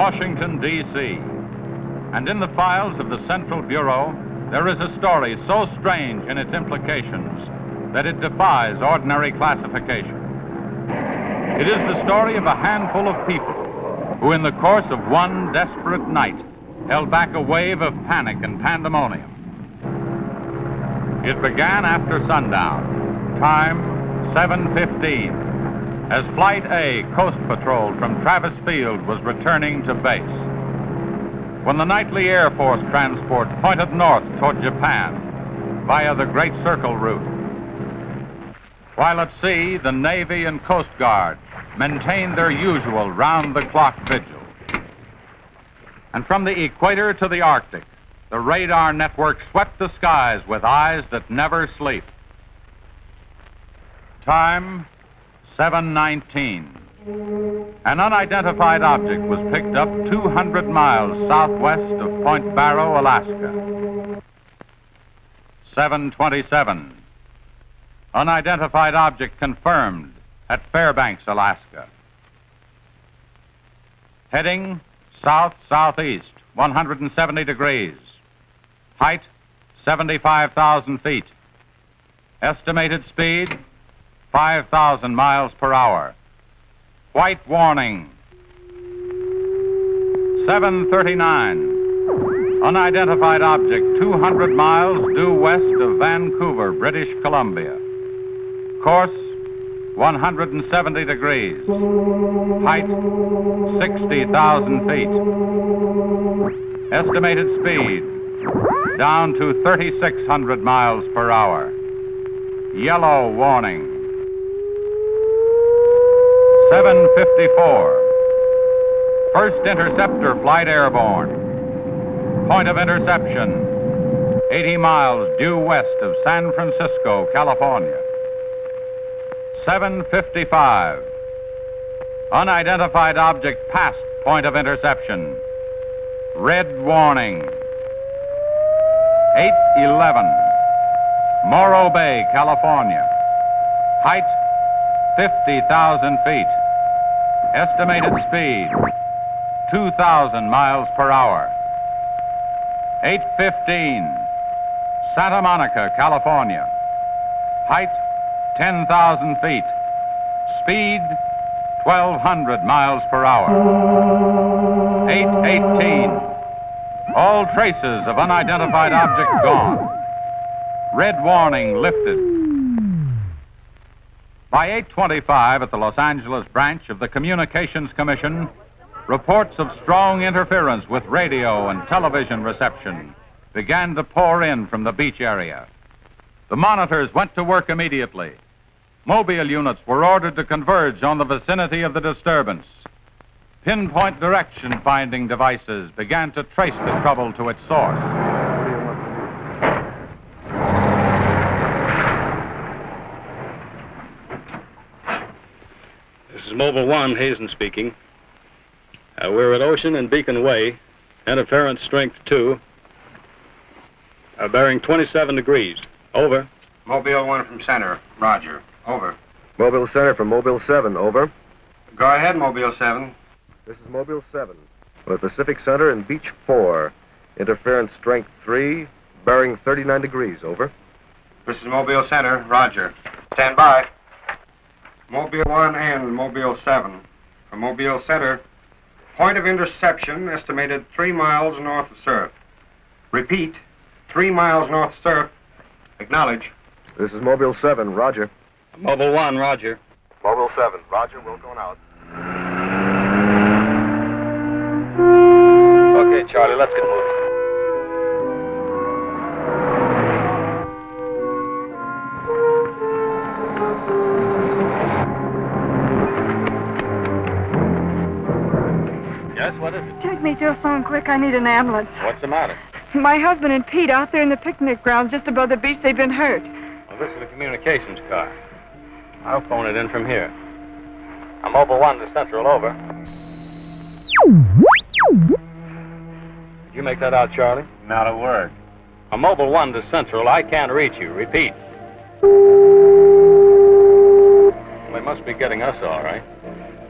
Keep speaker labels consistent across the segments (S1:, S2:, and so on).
S1: Washington, D.C. And in the files of the Central Bureau, there is a story so strange in its implications that it defies ordinary classification. It is the story of a handful of people who, in the course of one desperate night, held back a wave of panic and pandemonium. It began after sundown, time 7:15, as Flight A Coast Patrol from Travis Field was returning to base. When the nightly Air Force transport pointed north toward Japan via the Great Circle route. While at sea, the Navy and Coast Guard maintained their usual round-the-clock vigil. And from the equator to the Arctic, the radar network swept the skies with eyes that never sleep. Time, 7:19. An unidentified object was picked up 200 miles southwest of Point Barrow, Alaska. 7:27. Unidentified object confirmed at Fairbanks, Alaska. Heading south-southeast, 170 degrees. Height, 75,000 feet. Estimated speed, 5,000 miles per hour. White warning. 7:39. Unidentified object 200 miles due west of Vancouver, British Columbia. Course, 170 degrees. Height, 60,000 feet. Estimated speed, down to 3,600 miles per hour. Yellow warning. 7:54. First interceptor flight airborne. Point of interception, 80 miles due west of San Francisco, California. 7:55. Unidentified object past point of interception. Red warning. 8:11. Morro Bay, California. Height, 50,000 feet. Estimated speed, 2,000 miles per hour. 8:15. Santa Monica, California. Height, 10,000 feet. Speed, 1,200 miles per hour. 8:18. All traces of unidentified object gone. Red warning lifted. By 8:25 at the Los Angeles branch of the Communications Commission, reports of strong interference with radio and television reception began to pour in from the beach area. The monitors went to work immediately. Mobile units were ordered to converge on the vicinity of the disturbance. Pinpoint direction-finding devices began to trace the trouble to its source.
S2: This is Mobile 1, Hazen speaking. We're at Ocean and Beacon Way, interference strength 2, bearing 27 degrees. Over.
S3: Mobile 1 from center, roger. Over.
S4: Mobile Center from Mobile 7, over.
S3: Go ahead, Mobile 7.
S4: This is Mobile 7. With Pacific Center and Beach 4. Interference strength 3, bearing 39 degrees, over.
S3: This is Mobile Center, roger. Stand by. Mobile 1 and Mobile 7. From Mobile Center, point of interception estimated 3 miles north of surf. Repeat, 3 miles north of surf. Acknowledge.
S4: This is Mobile 7, roger.
S2: Mobile 1, roger.
S4: Mobile 7, roger, we're going out.
S2: Okay, Charlie, let's get moving. Yes, what is it?
S5: Take me to a phone quick. I need an ambulance.
S2: What's the matter?
S5: My husband and Pete out there in the picnic grounds just above the beach, they've been hurt.
S2: Well, this is the communications car. I'll phone it in from here. I'm Mobile 1 to Central, over. Did you make that out, Charlie?
S3: Not a word.
S2: I'm Mobile 1 to Central. I can't reach you. Repeat. They must be getting us all right.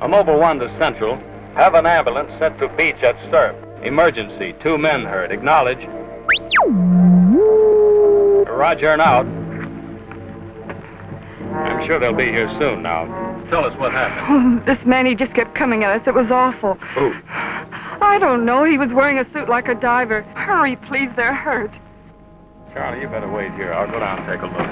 S2: I'm Mobile 1 to Central. Have an ambulance sent to beach at surf. Emergency. 2 men hurt. Acknowledge. Roger and out. I'm sure they'll be here soon now. Tell us what happened.
S5: Oh, this man, he just kept coming at us. It was awful.
S2: Who?
S5: I don't know. He was wearing a suit like a diver. Hurry, please. They're hurt.
S2: Charlie, you better wait here. I'll go down and take a look.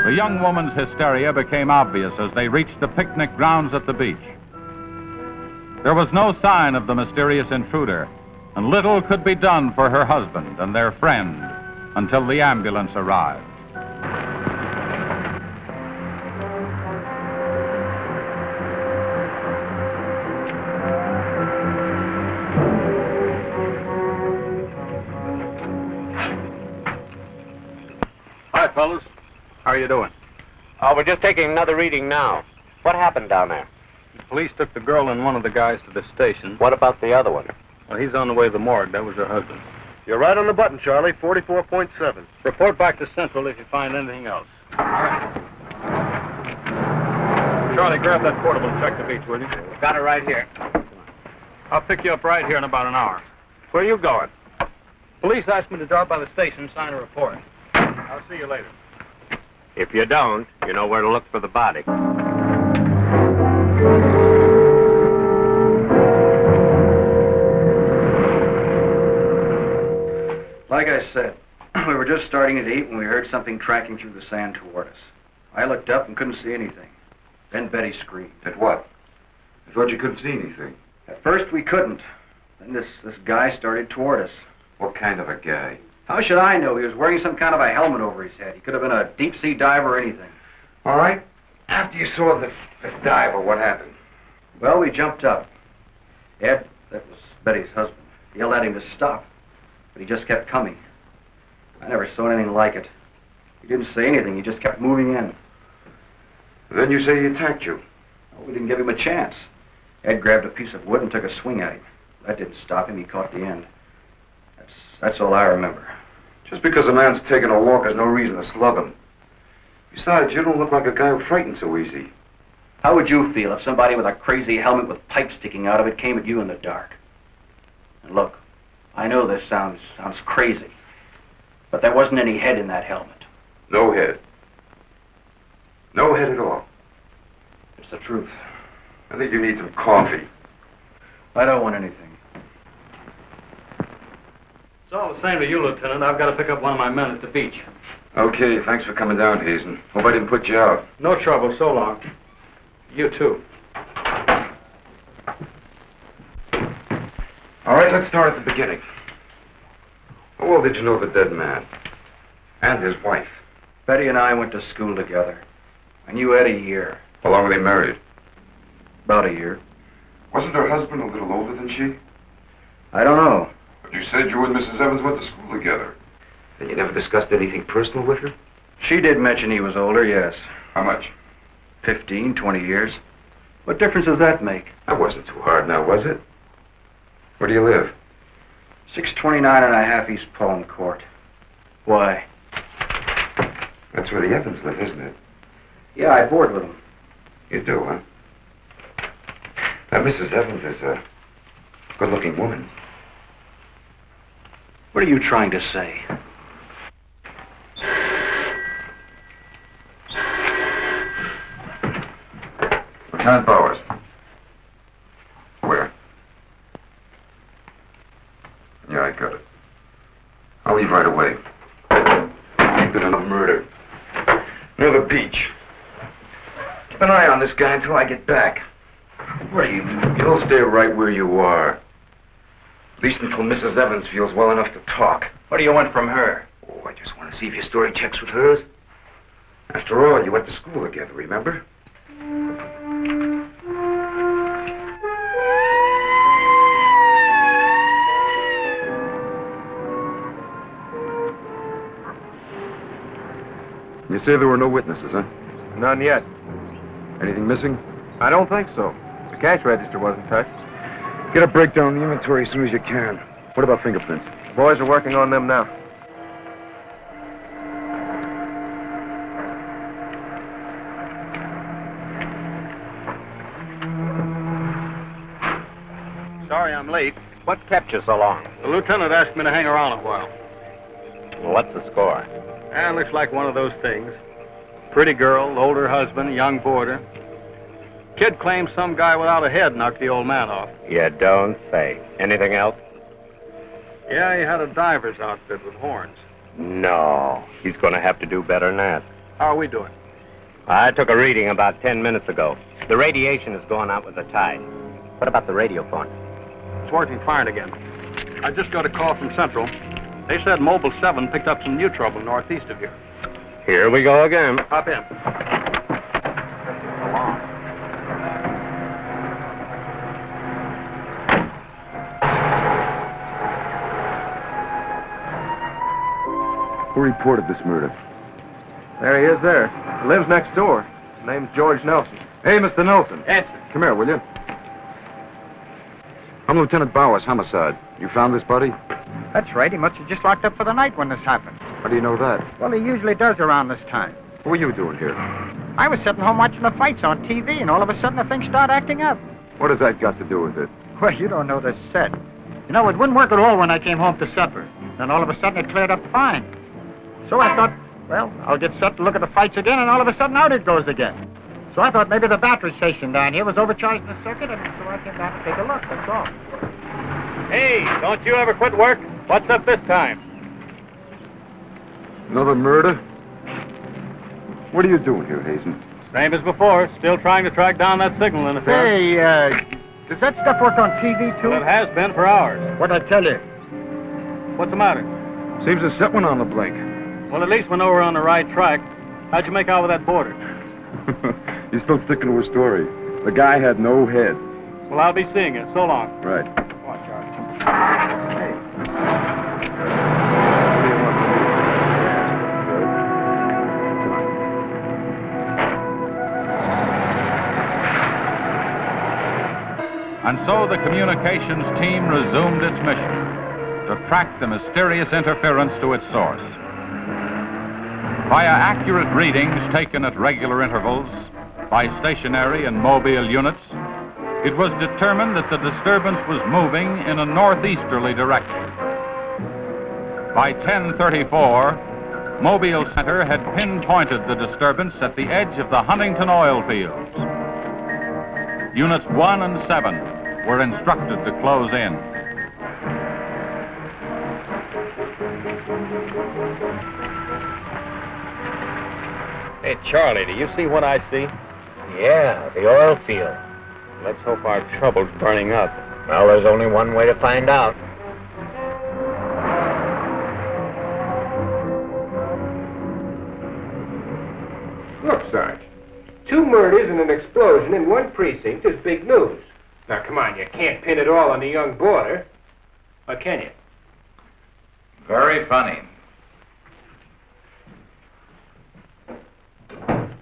S1: The young woman's hysteria became obvious as they reached the picnic grounds at the beach. There was no sign of the mysterious intruder, and little could be done for her husband and their friend until the ambulance arrived.
S2: Hi, fellas. How are you doing?
S6: Oh, we're just taking another reading now. What happened down there?
S2: The police took the girl and one of the guys to the station.
S6: What about the other one?
S2: Well, he's on the way to the morgue. That was her husband.
S4: You're right on the button, Charlie. 44.7.
S2: Report back to Central if you find anything else. All right. Charlie, grab that portable and check the beach, will you?
S6: Got it right here.
S2: I'll pick you up right here in about an hour. Where are you going? Police asked me to drop by the station and sign a report. I'll see you later.
S6: If you don't, you know where to look for the body.
S7: Like I said, we were just starting to eat when we heard something tracking through the sand toward us. I looked up and couldn't see anything. Then Betty screamed.
S3: At what? I thought you couldn't see anything.
S7: At first we couldn't. Then this guy started toward us.
S3: What kind of a guy?
S7: How should I know? He was wearing some kind of a helmet over his head. He could have been a deep-sea diver or anything.
S3: All right. After you saw this diver, what happened?
S7: Well, we jumped up. Ed, that was Betty's husband, yelled at him to stop. But he just kept coming. I never saw anything like it. He didn't say anything. He just kept moving in.
S3: Then you say he attacked you.
S7: Well, we didn't give him a chance. Ed grabbed a piece of wood and took a swing at him. That didn't stop him. He caught the end. That's all I remember.
S3: Just because a man's taking a walk is no reason to slug him. Besides, you don't look like a guy who frightens so easy.
S7: How would you feel if somebody with a crazy helmet with pipes sticking out of it came at you in the dark? And look, I know this sounds crazy, but there wasn't any head in that helmet.
S3: No head. No head at all.
S7: It's the truth.
S3: I think you need some coffee.
S7: I don't want anything.
S2: It's all the same to you, Lieutenant. I've got to pick up one of my men at the beach.
S3: Okay, thanks for coming down, Hazen. Hope I didn't put you out.
S2: No trouble. So long. You too.
S3: All right, let's start at the beginning. How well did you know the dead man? And his wife?
S7: Betty and I went to school together. I knew Ed a year.
S3: How long were they married?
S7: About a year.
S3: Wasn't her husband a little older than she?
S7: I don't know.
S3: But you said you and Mrs. Evans went to school together. Then you never discussed anything personal with her?
S7: She did mention he was older, yes.
S3: How much?
S7: 15, 20 years. What difference does that make?
S3: That wasn't too hard now, was it? Where do you live?
S7: 629 and a half East Palm Court. Why?
S3: That's where the Evans live, isn't it?
S7: Yeah, I board with them.
S3: You do, huh? Now, Mrs. Evans is a good-looking woman.
S7: What are you trying to say?
S3: Lieutenant Bowers. Where? Yeah, I got it. I'll leave right away. Good enough murder. Near the beach. Keep an eye on this guy until I get back.
S7: What do you mean?
S3: You'll stay right where you are. At least until Mrs. Evans feels well enough to talk.
S7: What do you want from her?
S3: Oh, I just want to see if your story checks with hers. After all, you went to school together, remember? You say there were no witnesses, huh?
S8: None yet.
S3: Anything missing?
S8: I don't think so. The cash register wasn't touched.
S3: Get a breakdown of the inventory as soon as you can. What about fingerprints?
S8: The boys are working on them now.
S2: I'm late.
S6: What kept you so long?
S2: The lieutenant asked me to hang around a while.
S6: What's the score?
S2: Looks like one of those things. Pretty girl, older husband, young boarder. Kid claims some guy without a head knocked the old man off.
S6: You don't say. Anything else?
S2: Yeah, he had a diver's outfit with horns.
S6: No. He's going to have to do better than that.
S2: How are we doing?
S6: I took a reading about 10 minutes ago. The radiation is going out with the tide. What about the radio phone?
S2: It's working fine again. I just got a call from Central. They said Mobile 7 picked up some new trouble northeast of here.
S6: Here we go again.
S2: Hop in.
S8: Who reported this murder? There he is there. He lives next door. His name's George Nelson. Hey, Mr. Nelson.
S2: Yes, sir.
S8: Come here, will you? I'm Lieutenant Bowers, homicide. You found this body?
S9: That's right. He must have just locked up for the night when this happened.
S8: How do you know that?
S9: Well, he usually does around this time.
S8: What were you doing here?
S9: I was sitting home watching the fights on TV, and all of a sudden the thing started acting up.
S8: What has that got to do with it?
S9: Well, you don't know this set. You know, it wouldn't work at all when I came home to supper. Then all of a sudden it cleared up fine. So I thought, well, I'll get set to look at the fights again, and all of a sudden out it goes again. So I thought maybe the battery station down here was overcharged in the circuit, and so I came down to take a look, that's all.
S2: Hey, don't you ever quit work? What's up this time?
S8: Another murder? What are you doing here, Hazen?
S2: Same as before. Still trying to track down that signal interference.
S9: Hey, does that stuff work on TV, too?
S2: Well, it has been for hours.
S9: What'd I tell you?
S2: What's the matter?
S8: Seems to set one on the blink.
S2: Well, at least we know we're on the right track. How'd you make out with that boarder?
S8: You're still sticking to a story. The guy had no head.
S2: Well, I'll be seeing you. So long.
S8: Right.
S2: Come on, Charlie.
S9: Hey.
S8: What do you want from me? Come on.
S1: And so the communications team resumed its mission to track the mysterious interference to its source. Via accurate readings taken at regular intervals by stationary and mobile units, it was determined that the disturbance was moving in a northeasterly direction. By 10:34, Mobile Center had pinpointed the disturbance at the edge of the Huntington oil fields. Units 1 and 7 were instructed to close in.
S2: Hey, Charlie, do you see what I see?
S6: Yeah, the oil field.
S2: Let's hope our trouble's burning up.
S6: Well, there's only one way to find out.
S10: Look, Sarge. 2 murders and an explosion in one precinct is big news. Now, come on, you can't pin it all on the young boarder. Or can you?
S1: Very funny.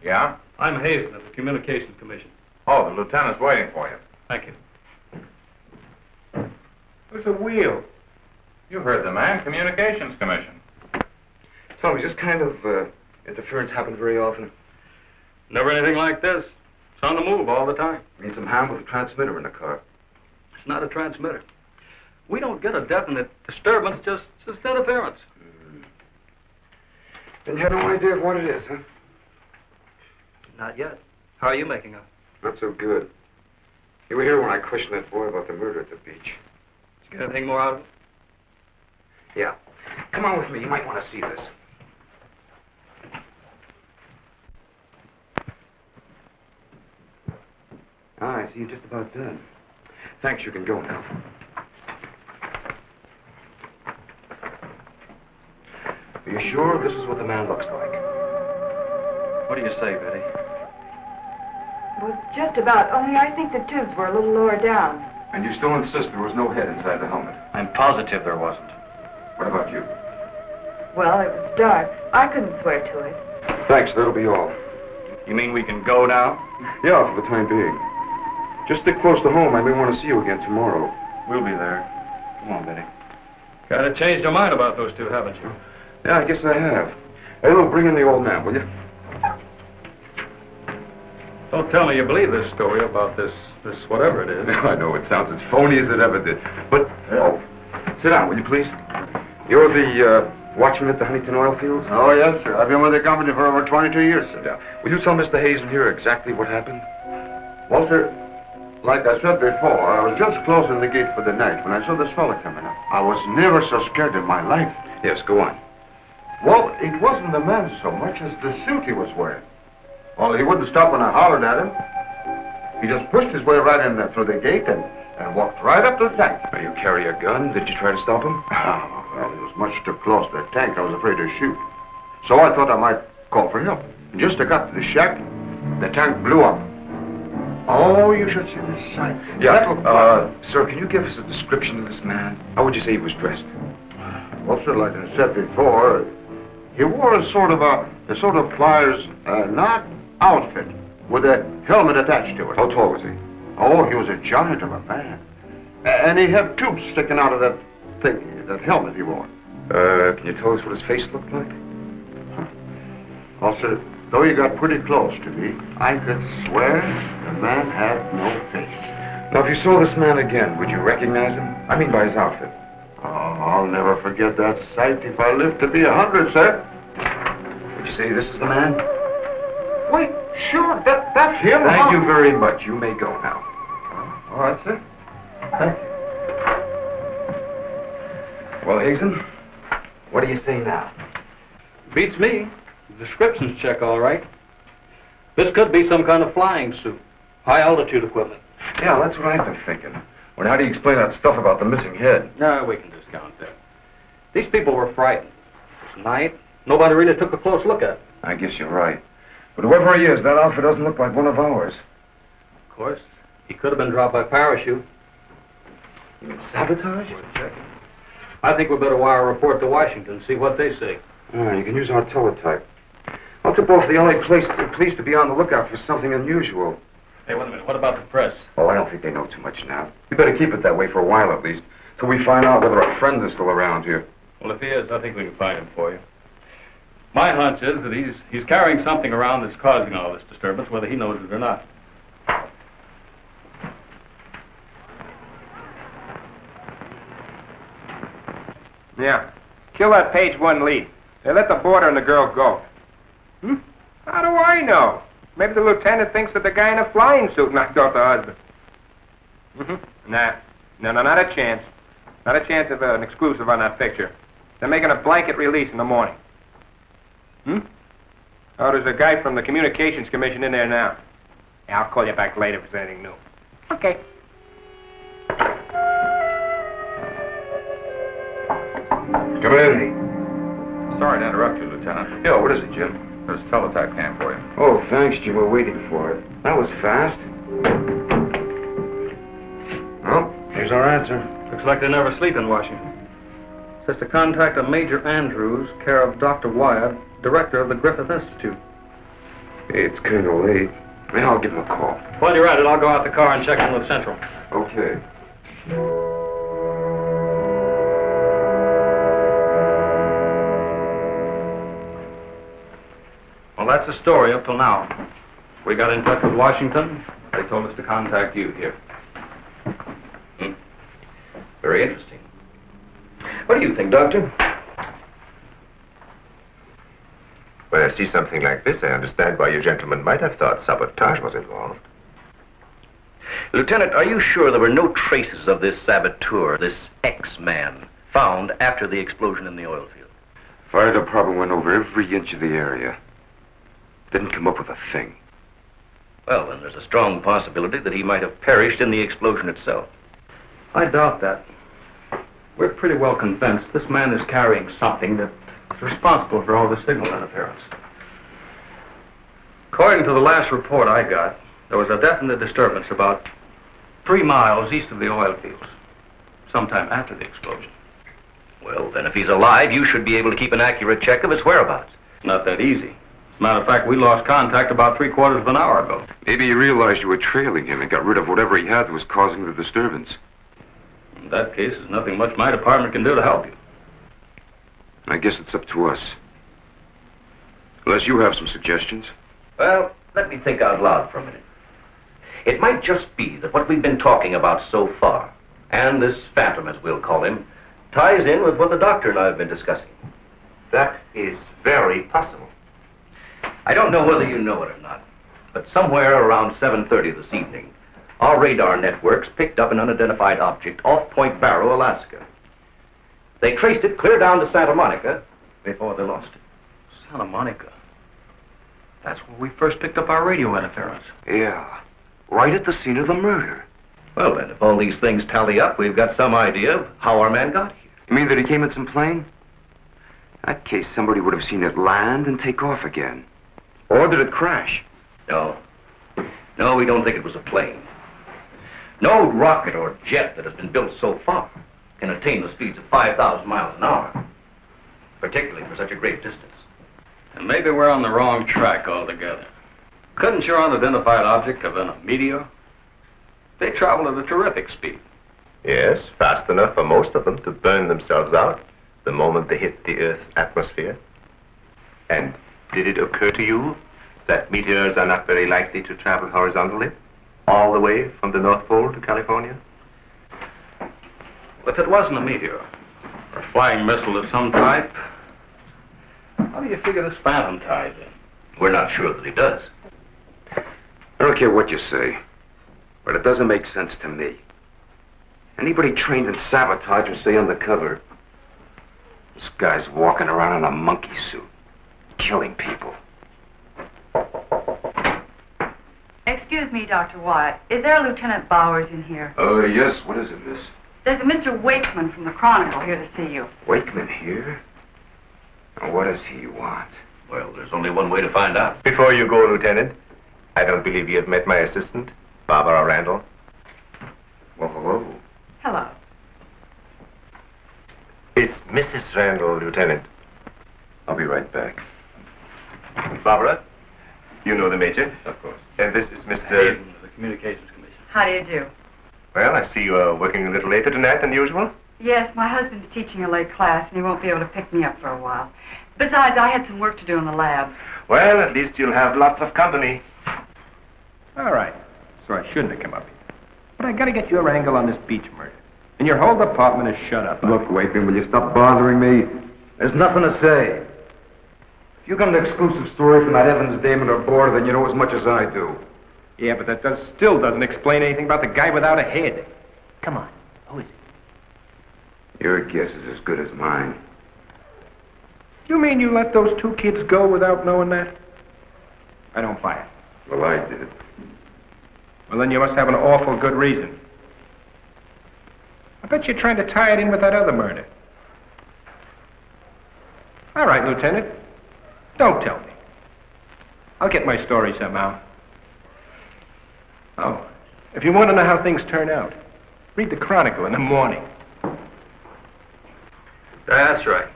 S1: Yeah?
S2: I'm Hazen of the Communications Commission.
S1: Oh, the lieutenant's waiting for you.
S2: Thank you.
S10: What's a wheel?
S1: You heard the man, Communications Commission.
S8: Tell me, this kind of interference happen very often?
S2: Never anything like this. It's on the move all the time.
S8: Need some hand with a transmitter in the car.
S2: It's not a transmitter. We don't get a definite disturbance, just interference.
S8: Then you have no idea of what it is, huh?
S2: Not yet. How are you making out?
S8: Not so good. You were here when I questioned that boy about the murder at the beach.
S2: Did you get anything more out of it?
S8: Yeah. Come on with me. You might want to see this. Ah, I see you're just about done. Thanks, you can go now. Are you sure this is what the man looks like? What do you say, Betty?
S5: Well, just about, only I think the tubes were a little lower down.
S8: And you still insist there was no head inside the helmet?
S7: I'm positive there wasn't.
S8: What about you?
S5: Well, it was dark. I couldn't swear to it.
S8: Thanks, that'll be all.
S7: You mean we can go now?
S8: Yeah, for the time being. Just stick close to home. I may want to see you again tomorrow.
S7: We'll be there. Come on, Betty.
S2: Kind of changed your mind about those two, haven't you?
S8: Yeah, I guess I have. Hey, look, bring in the old man, will you?
S2: Don't Don't tell me you believe this story about this whatever it is.
S8: I know it sounds as phony as it ever did. But, sit down, will you please? You're the watchman at the Huntington oil fields?
S3: Oh, yes, sir. I've been with the company for over 22 years, sir.
S8: Yeah. Will you tell Mr. Hazen here exactly what happened?
S3: Well, sir, like I said before, I was just closing the gate for the night when I saw this fella coming up. I was never so scared in my life.
S8: Yes, go on.
S3: Well, it wasn't the man so much as the suit he was wearing. Well, he wouldn't stop when I hollered at him. He just pushed his way right in there through the gate and walked right up to the tank.
S8: Now, you carry a gun. Did you try to stop him?
S3: Oh, well, he was much too close to the tank. I was afraid to shoot. So I thought I might call for help. Just as I got to the shack, the tank blew up. Oh, you should see the sight.
S8: Yeah, sir, can you give us a description of this man? How would you say he was dressed?
S3: Well, sir, like I said before, he wore a sort of pliers, not outfit, with a helmet attached to it.
S8: How tall was he?
S3: Oh, he was a giant of a man. And he had tubes sticking out of that thing, that helmet he wore.
S8: Can you tell us what his face looked like?
S3: Well, sir, though he got pretty close to me, I could swear the man had no face.
S8: Now, if you saw this man again, would you recognize him? I mean by his outfit.
S3: Oh, I'll never forget that sight if I live to be 100, sir.
S8: Would you say this is the man?
S3: Wait, sure, that's him.
S8: Thank you very much. You may go now.
S3: All right, sir. Thank you.
S8: Well, Hazen, what do you say now?
S2: Beats me. The descriptions check all right. This could be some kind of flying suit. High altitude equipment.
S8: Yeah, that's what I've been thinking. Well, how do you explain that stuff about the missing head?
S2: No, we can discount that. These people were frightened. It's night. Nobody really took a close look at it.
S8: I guess you're right. But whoever he is, that outfit doesn't look like one of ours.
S2: Of course, he could have been dropped by parachute.
S8: You mean sabotage?
S2: Worth checking. I think we better wire a report to Washington, see what they say.
S8: You can use our teletype. I'll tip off the LA police to be on the lookout for something unusual.
S2: Hey, wait a minute. What about the press?
S8: Oh, I don't think they know too much now. We better keep it that way for a while at least, till we find out whether our friend is still around here.
S2: Well, if he is, I think we can find him for you. My hunch is that he's carrying something around that's causing all this disturbance, whether he knows it or not.
S10: Yeah. Kill that page one lead. They let the boarder and the girl go. How do I know? Maybe the lieutenant thinks that the guy in a flying suit knocked off the husband. Nah. No, not a chance. Not a chance of an exclusive on that picture. They're making a blanket release in the morning. Oh, there's a guy from the Communications Commission in there now. Yeah, I'll call you back later if there's anything new. Okay.
S8: Come in.
S1: Sorry to interrupt you, Lieutenant.
S8: Yeah, what is it, Jim?
S1: There's a teletype cam for you.
S8: Oh, thanks, Jim. We're waiting for it. That was fast. Well, here's our answer.
S2: Looks like they never sleep in Washington. Says to contact a Major Andrews, care of Dr. Wyatt, director of the Griffith Institute.
S8: It's kind of late. Well, I'll give him a call.
S2: While you're at it, I'll go out the car and check in with Central.
S8: Okay.
S2: Well, that's the story up till now. We got in touch with Washington. They told us to contact you here.
S6: Very interesting. What do you think, Doctor?
S4: When I see something like this, I understand why you gentlemen might have thought sabotage was involved.
S6: Lieutenant, are you sure there were no traces of this saboteur, this X-man, found after the explosion in the oil field?
S8: Fire department went over every inch of the area. Didn't come up with a thing.
S6: Well, then there's a strong possibility that he might have perished in the explosion itself.
S2: I doubt that. We're pretty well convinced this man is carrying something that's responsible for all the signal interference. According to the last report I got, there was a definite disturbance about 3 miles east of the oil fields, sometime after the explosion.
S6: Well, then if he's alive, you should be able to keep an accurate check of his whereabouts.
S2: Not that easy. As a matter of fact, we lost contact about 3/4 of an hour ago.
S8: Maybe you realized you were trailing him and got rid of whatever he had that was causing the disturbance.
S2: In that case, there's nothing much my department can do to help you.
S8: I guess it's up to us. Unless you have some suggestions.
S6: Well, let me think out loud for a minute.
S11: It might just be that what we've been talking about so far, and this phantom, as we'll call him, ties in with what the doctor and I have been discussing.
S6: That is very possible.
S11: I don't know whether you know it or not, but somewhere around 7:30 this evening, our radar networks picked up an unidentified object off Point Barrow, Alaska. They traced it clear down to Santa Monica before they lost it.
S7: Santa Monica. That's where we first picked up our radio interference.
S12: Yeah, right at the scene of the murder.
S11: Well, then, if all these things tally up, we've got some idea of how our man got here.
S12: You mean that he came in some plane? In that case, somebody would have seen it land and take off again. Or did it crash?
S11: No. No, we don't think it was a plane. No rocket or jet that has been built so far can attain the speeds of 5,000 miles an hour, particularly for such a great distance.
S2: And maybe we're on the wrong track altogether. Couldn't your unidentified object have been a meteor? They travel at a terrific speed.
S6: Yes, fast enough for most of them to burn themselves out the moment they hit the Earth's atmosphere. And did it occur to you that meteors are not very likely to travel horizontally, all the way from the North Pole to California?
S2: If it wasn't a meteor, or a flying missile of some type, how do you figure this phantom ties in?
S11: We're not sure that he does.
S12: I don't care what you say, but it doesn't make sense to me. Anybody trained in sabotage would stay undercover. This guy's walking around in a monkey suit, killing people.
S13: Excuse me, Dr. Wyatt. Is there a Lieutenant Bowers in here?
S12: Oh, yes. What is it, miss?
S13: There's a Mr. Wakeman from the Chronicle here to see you.
S12: Wakeman here? Now, what does he want?
S11: Well, there's only one way to find out.
S6: Before you go, Lieutenant, I don't believe you have met my assistant, Barbara Randall.
S12: Well, hello.
S13: Hello.
S6: It's Mrs. Randall, Lieutenant.
S12: I'll be right back.
S6: Barbara, you know the Major.
S2: Of course.
S6: And this is Mr.
S2: Hayden of the Communications Commission.
S13: How do you do?
S6: Well, I see you are working a little later tonight than usual.
S13: Yes, my husband's teaching a late class, and he won't be able to pick me up for a while. Besides, I had some work to do in the lab.
S6: Well, at least you'll have lots of company.
S10: All right. So I shouldn't have come up here. But I gotta get your angle on this beach murder. And your whole department is shut up.
S3: Look, Wakeman, will you stop bothering me? There's nothing to say. If you got an exclusive story from that Evans Damon or Board, then you know as much as I do.
S10: Yeah, but that still doesn't explain anything about the guy without a head. Come on. Who is it?
S12: Your guess is as good as mine.
S10: You mean you let those two kids go without knowing that? I don't buy it.
S12: Well, I did.
S10: Well, then you must have an awful good reason. I bet you're trying to tie it in with that other murder. All right, Lieutenant. Don't tell me. I'll get my story somehow. Oh, if you want to know how things turn out, read the Chronicle in the morning.
S2: That's right.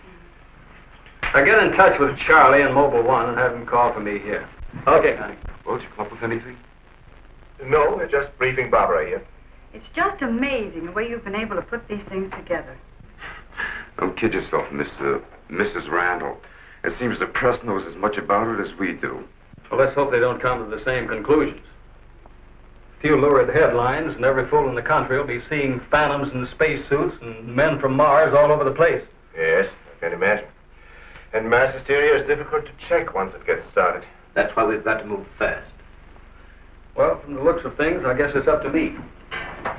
S2: Now get in touch with Charlie in Mobile 1 and have him call for me here. Okay, honey.
S12: Won't you come up with anything?
S6: No, we're just briefing Barbara here.
S13: It's just amazing the way you've been able to put these things together.
S12: Don't kid yourself, Mrs. Randall. It seems the press knows as much about it as we do.
S2: Well, let's hope they don't come to the same conclusions. A few lurid headlines, and every fool in the country will be seeing phantoms in spacesuits and men from Mars all over the place.
S6: Yes, I can imagine. And mass hysteria is difficult to check once it gets started.
S11: That's why we've got to move fast.
S2: Well, from the looks of things, I guess it's up to me.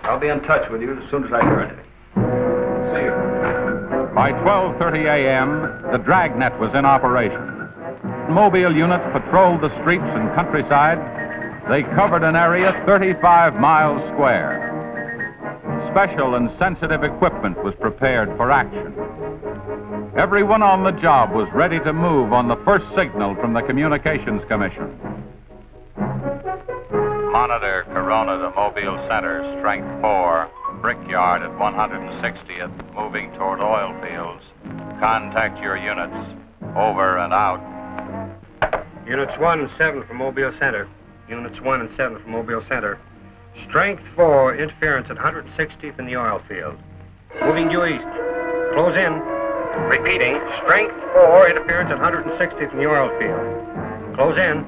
S2: I'll be in touch with you as soon as I hear anything. See you.
S1: By 12:30 a.m., the dragnet was in operation. Mobile units patrolled the streets and countryside. They covered an area 35 miles square. Special and sensitive equipment was prepared for action. Everyone on the job was ready to move on the first signal from the Communications Commission. Monitor Corona to Mobile Center, strength 4, Brickyard at 160th, moving toward oil fields. Contact your units. Over and out.
S3: Units 1 and 7 from Mobile Center. Units 1 and 7 from Mobile Center. Strength 4, interference at 160th in the oil field. Moving due east. Close in. Repeating, strength 4, interference at 160th in the oil field. Close in.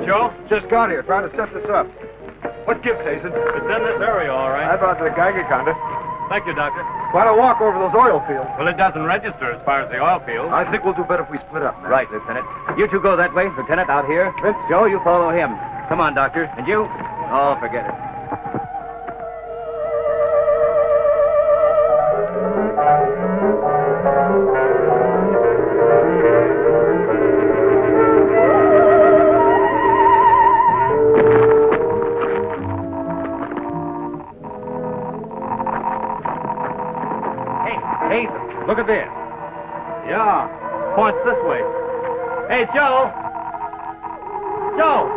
S1: Joe?
S8: Just got here, trying to set this up. What gives, Hazen?
S1: It's in this area, all right.
S8: I brought the Geiger counter.
S1: Thank you, Doctor.
S8: Why don't walk over those oil fields?
S1: Well, it doesn't register as far as the oil field.
S8: I think we'll do better if we split up, man.
S14: Right, Lieutenant. You two go that way. Lieutenant, out here.
S8: Vince?
S14: Joe, you follow him. Come on, Doctor. And you? Oh, forget it.
S1: Hey, look at this. Yeah, points this way. Hey, Joe. Joe.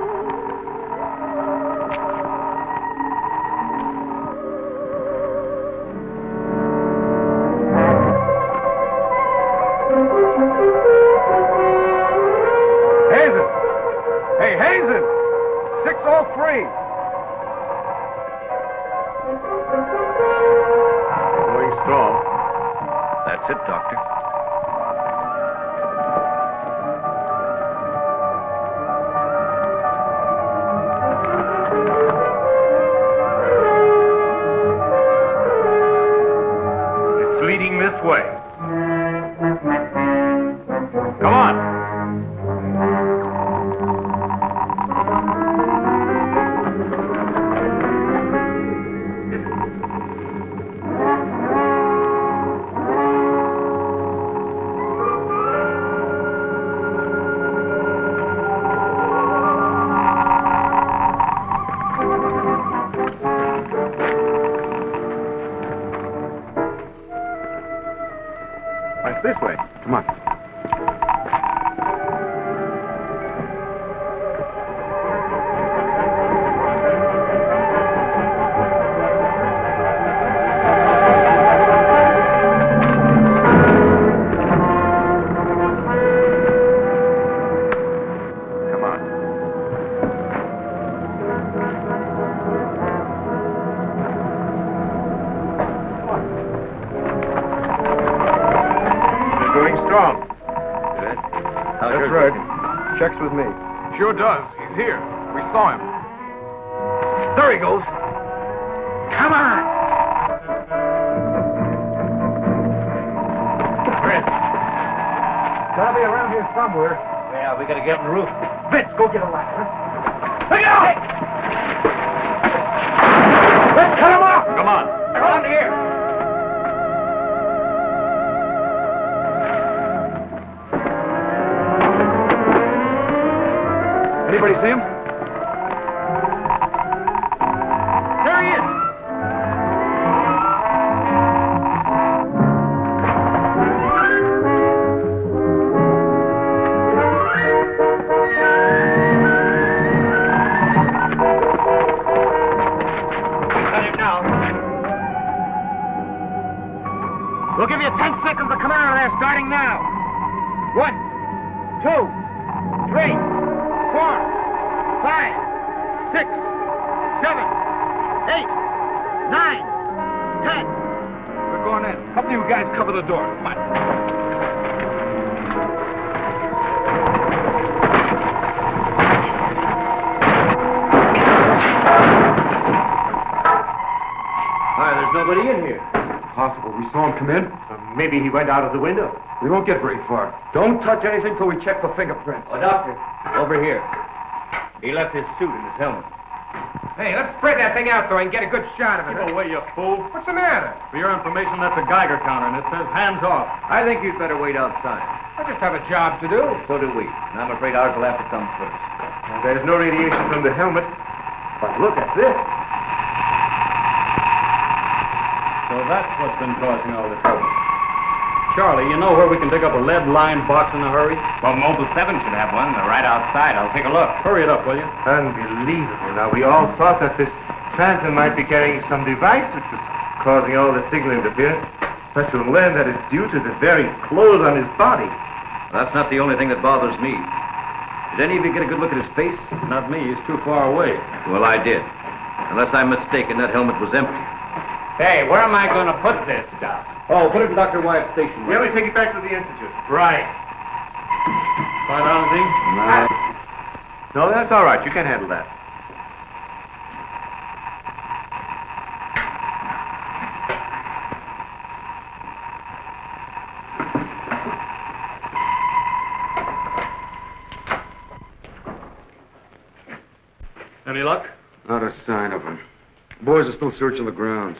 S8: Hazen! Hey, Hazen! 603!
S6: Going strong. That's it, Doctor.
S1: It's leading this way. Come on.
S8: It's this way. Come on. Come on.
S6: Going strong.
S14: Good.
S8: That's right. Checks with me.
S15: Sure does. He's here. We saw him.
S8: There he goes.
S14: Come on!
S8: Gotta be around here somewhere.
S14: Yeah, we gotta get on the roof.
S8: Vince, go get a ladder.
S14: Look out!
S8: Let's cut him off!
S1: Come on.
S14: Around here.
S8: Anybody see him?
S14: There he is.
S9: Got him now. We'll give you 10 seconds to come out of there, starting now. 1, 2, 3, 4, 5, 6, 7, 8, 9, 10.
S8: We're going in. Help you guys cover the door. Come on.
S14: Hi, there's nobody in here.
S8: Possible. We saw him come in.
S14: Maybe he went out of the window.
S8: We won't get very far. Don't touch anything till we check for fingerprints.
S14: Oh, Doctor, over here. He left his suit and his helmet.
S10: Hey, let's spread that thing out so I can get a good shot of it.
S1: Keep away, you fool.
S10: What's the matter?
S1: For your information, that's a Geiger counter, and it says hands off.
S14: I think you'd better wait outside.
S10: I just have a job to do.
S14: So do we. And I'm afraid ours will have to come first.
S6: There's no radiation from the helmet. But look at this.
S1: So that's what's been causing all the trouble. Charlie, you know where we can pick up a lead-lined box in a hurry?
S16: Well, Mobile 7 should have one. They're right outside. I'll take a look.
S1: Hurry it up, will you?
S6: Unbelievable. Now, we all thought that this phantom might be carrying some device which was causing all the signal interference. But to learn that it's due to the very clothes on his body.
S14: That's not the only thing that bothers me. Did any of you get a good look at his face?
S1: Not me. He's too far away.
S14: Well, I did. Unless I'm mistaken, that helmet was empty.
S16: Hey, where am I going to put this stuff?
S1: Oh, put it in Dr. Wyatt's station.
S6: Yeah, we take it back to the Institute.
S16: Right.
S1: Find out anything?
S8: No.
S6: No, that's all right. You can handle that.
S14: Any luck?
S12: Not a sign of him. Boys are still searching the grounds.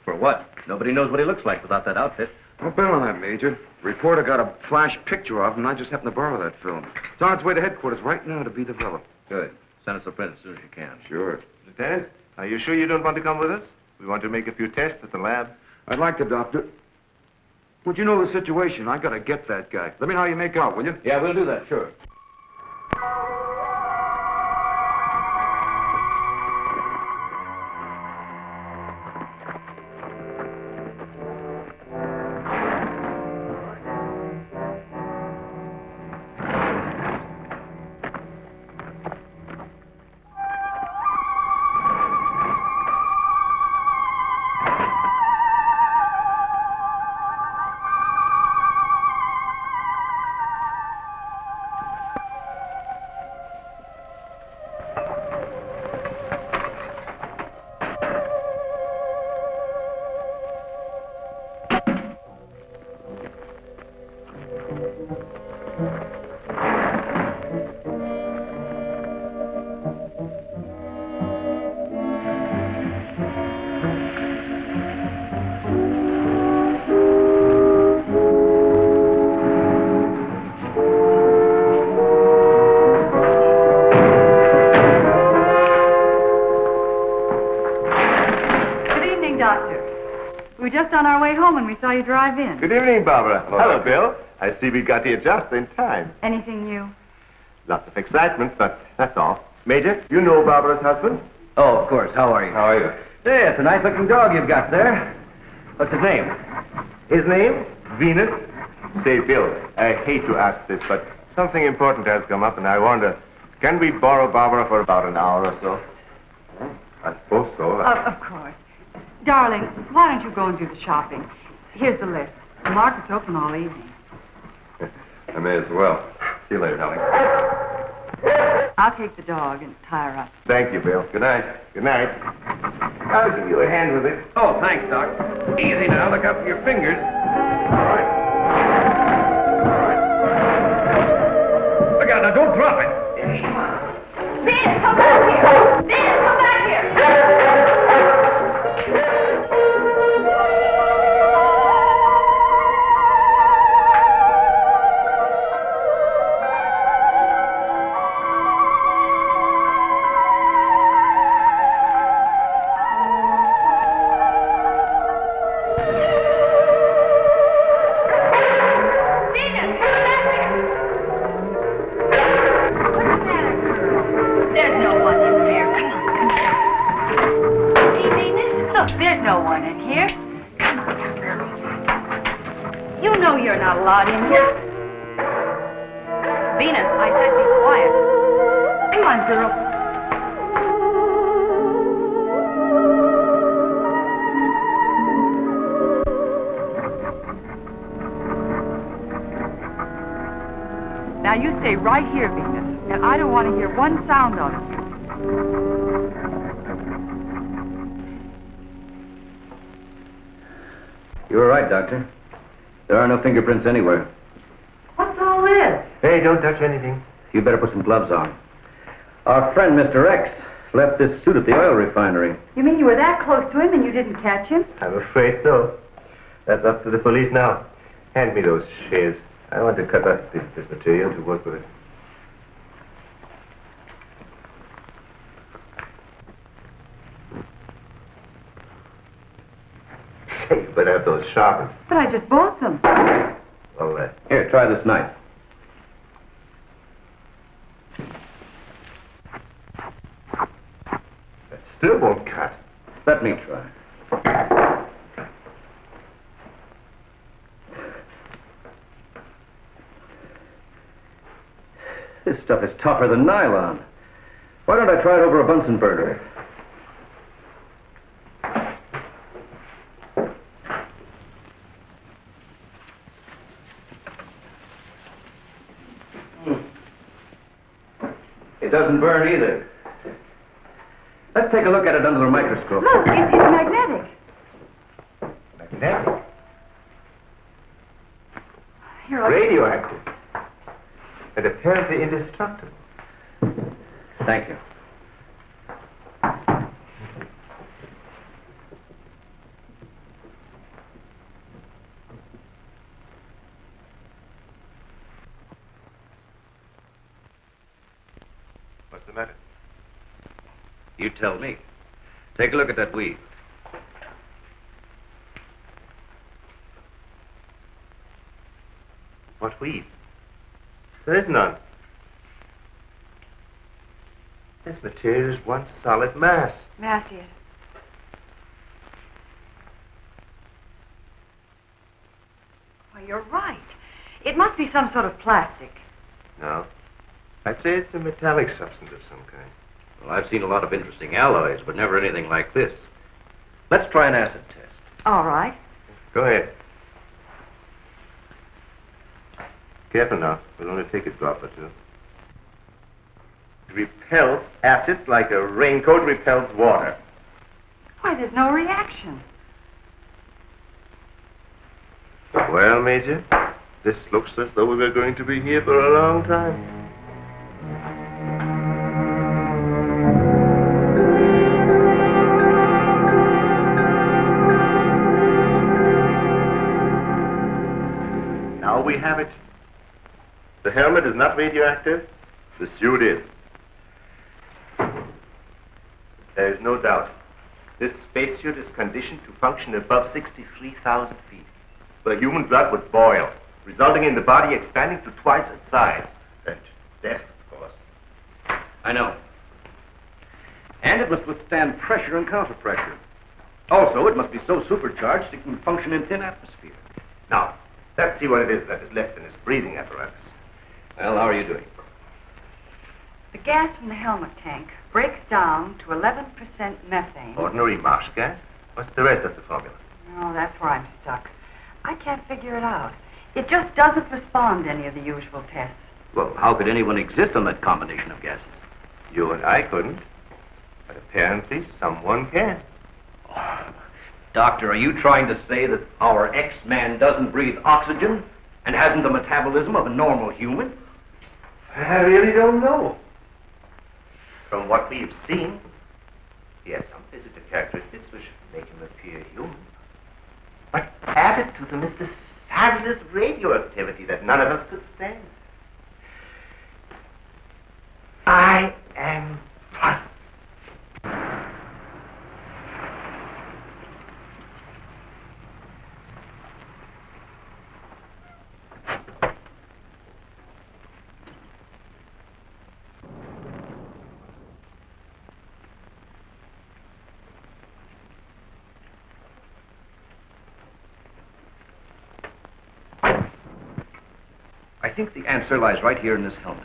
S11: For what? Nobody knows what he looks like without that outfit.
S12: I'll bet on that, Major. Reporter got a flash picture of him, and I just happened to borrow that film. It's on its way to headquarters right now to be developed.
S11: Good. Send us a print as soon as you can.
S12: Sure.
S6: Lieutenant, are you sure you don't want to come with us? We want to make a few tests at the lab.
S12: I'd like to, Doctor. Would you know the situation? I gotta get that guy. Let me know how you make out, will you?
S11: Yeah, we'll do that, sure.
S13: We were just on our way home when we saw you drive in.
S6: Good evening, Barbara. Hello, Bill. I see we got here just in time.
S13: Anything new?
S6: Lots of excitement, but that's all. Major, you know Barbara's husband?
S11: Oh, of course. How are you?
S6: How are you?
S11: Hey, it's a nice-looking dog you've got there. What's his name?
S6: His name? Venus. Say, Bill, I hate to ask this, but something important has come up, and I wonder, can we borrow Barbara for about an hour or so? I suppose so.
S13: Of course. Darling, why don't you go and do the shopping? Here's the list. The market's open all evening.
S6: I may as well. See you later, darling.
S13: I'll take the dog and tie her up.
S6: Thank you, Bill. Good night. Good night. I'll give you a hand with it.
S11: Oh, thanks, Doc. Easy now. Look out for your fingers.
S6: All right.
S11: Look out now. Don't drop it.
S13: Venus, come back here! Venus, come back here! Lot in here. Venus, I said be quiet. Come on, girl. Now you stay right here, Venus, and I don't want to hear one sound of it.
S11: You were right, Doctor. There are no fingerprints anywhere.
S13: What's all this?
S6: Hey, don't touch anything.
S11: You better put some gloves on. Our friend, Mr. X, left this suit at the oil refinery.
S13: You mean you were that close to him and you didn't catch him?
S6: I'm afraid so. That's up to the police now. Hand me those shears. I want to cut up this material to work with it. Say, you better have those sharpened.
S13: But I just bought them.
S6: Well,
S11: Here, try this knife.
S6: That still won't cut.
S11: Let me try. This stuff is tougher than nylon. Why don't I try it over a Bunsen burner? It doesn't burn either. Let's take a look at it under the microscope.
S13: Look, it's magnetic.
S6: Magnetic?
S13: Here, I'll...
S6: Radioactive. And apparently indestructible.
S11: Thank you.
S6: What's the matter?
S11: You tell me. Take a look at that weed.
S6: What weed? There is none. This material is one solid mass.
S13: May I see it? Why, you're right. It must be some sort of plastic.
S6: No. I'd say it's a metallic substance of some kind.
S11: Well, I've seen a lot of interesting alloys, but never anything like this. Let's try an acid test.
S13: All right.
S6: Go ahead. Careful now. We'll only take a drop or two. It repels acids like a raincoat repels water.
S13: Why, there's no reaction.
S6: Well, Major, this looks as though we were going to be here for a long time. Now we have it. The helmet is not radioactive. The suit is. There is no doubt. This spacesuit is conditioned to function above 63,000 feet, where human blood would boil, resulting in the body expanding to twice its size. And death, of course.
S11: I know. And it must withstand pressure and counterpressure. Also, it must be so supercharged it can function in thin atmosphere.
S6: Now, let's see what it is that is left in this breathing apparatus.
S11: Well, how are you doing?
S13: The gas from the helmet tank breaks down to 11% methane.
S6: Ordinary marsh gas? What's the rest of the formula?
S13: No, that's where I'm stuck. I can't figure it out. It just doesn't respond to any of the usual tests.
S11: Well, how could anyone exist on that combination of gases?
S6: You and I couldn't. But apparently someone can.
S11: Oh, Doctor, are you trying to say that our X-Man doesn't breathe oxygen and hasn't the metabolism of a normal human?
S6: I really don't know. From what we've seen, he has some physical characteristics which make him appear human. But added to them is this fabulous radioactivity that none of us could stand. I am puzzled.
S11: I think the answer lies right here in this helmet.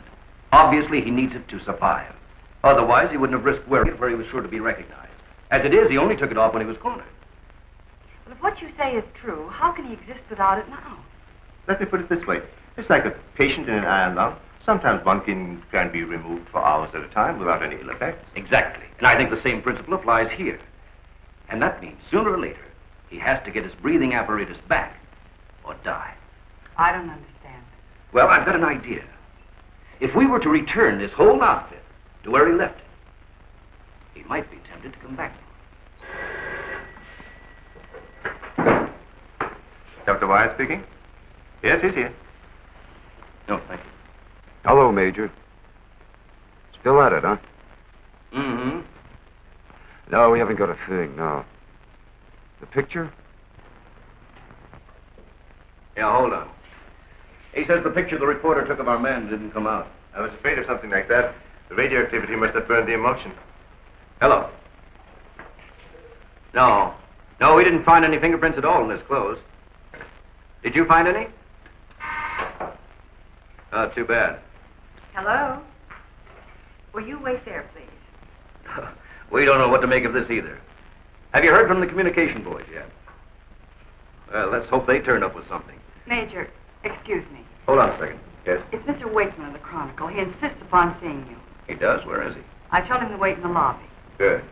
S11: Obviously, he needs it to survive. Otherwise, he wouldn't have risked wearing it where he was sure to be recognized. As it is, he only took it off when he was cornered.
S13: But if what you say is true, how can he exist without it now?
S6: Let me put it this way. It's like a patient in an iron lung. Sometimes one can be removed for hours at a time without any ill effects.
S11: Exactly. And I think the same principle applies here. And that means sooner or later, he has to get his breathing apparatus back or die.
S13: I don't understand.
S11: Well, I've got an idea. If we were to return this whole outfit to where he left it, he might be tempted to come back.
S6: Dr. Wise speaking? Yes, he's here.
S11: No, thank you.
S12: Hello, Major. Still at it, huh?
S11: Mm-hmm.
S12: No, we haven't got a thing, no. The picture?
S11: Yeah, hold on. He says the picture the reporter took of our man didn't come out.
S6: I was afraid of something like that. The radioactivity must have burned the emulsion.
S11: Hello. No. No, we didn't find any fingerprints at all in his clothes. Did you find any? Oh, too bad.
S13: Hello? Will you wait there, please?
S11: We don't know what to make of this either. Have you heard from the communication boys yet? Well, let's hope they turn up with something.
S13: Major, excuse me.
S11: Hold on a second. Yes?
S13: It's Mr. Wakeman of the Chronicle. He insists upon seeing you.
S11: He does? Where is he?
S13: I told him to wait in the lobby.
S11: Good.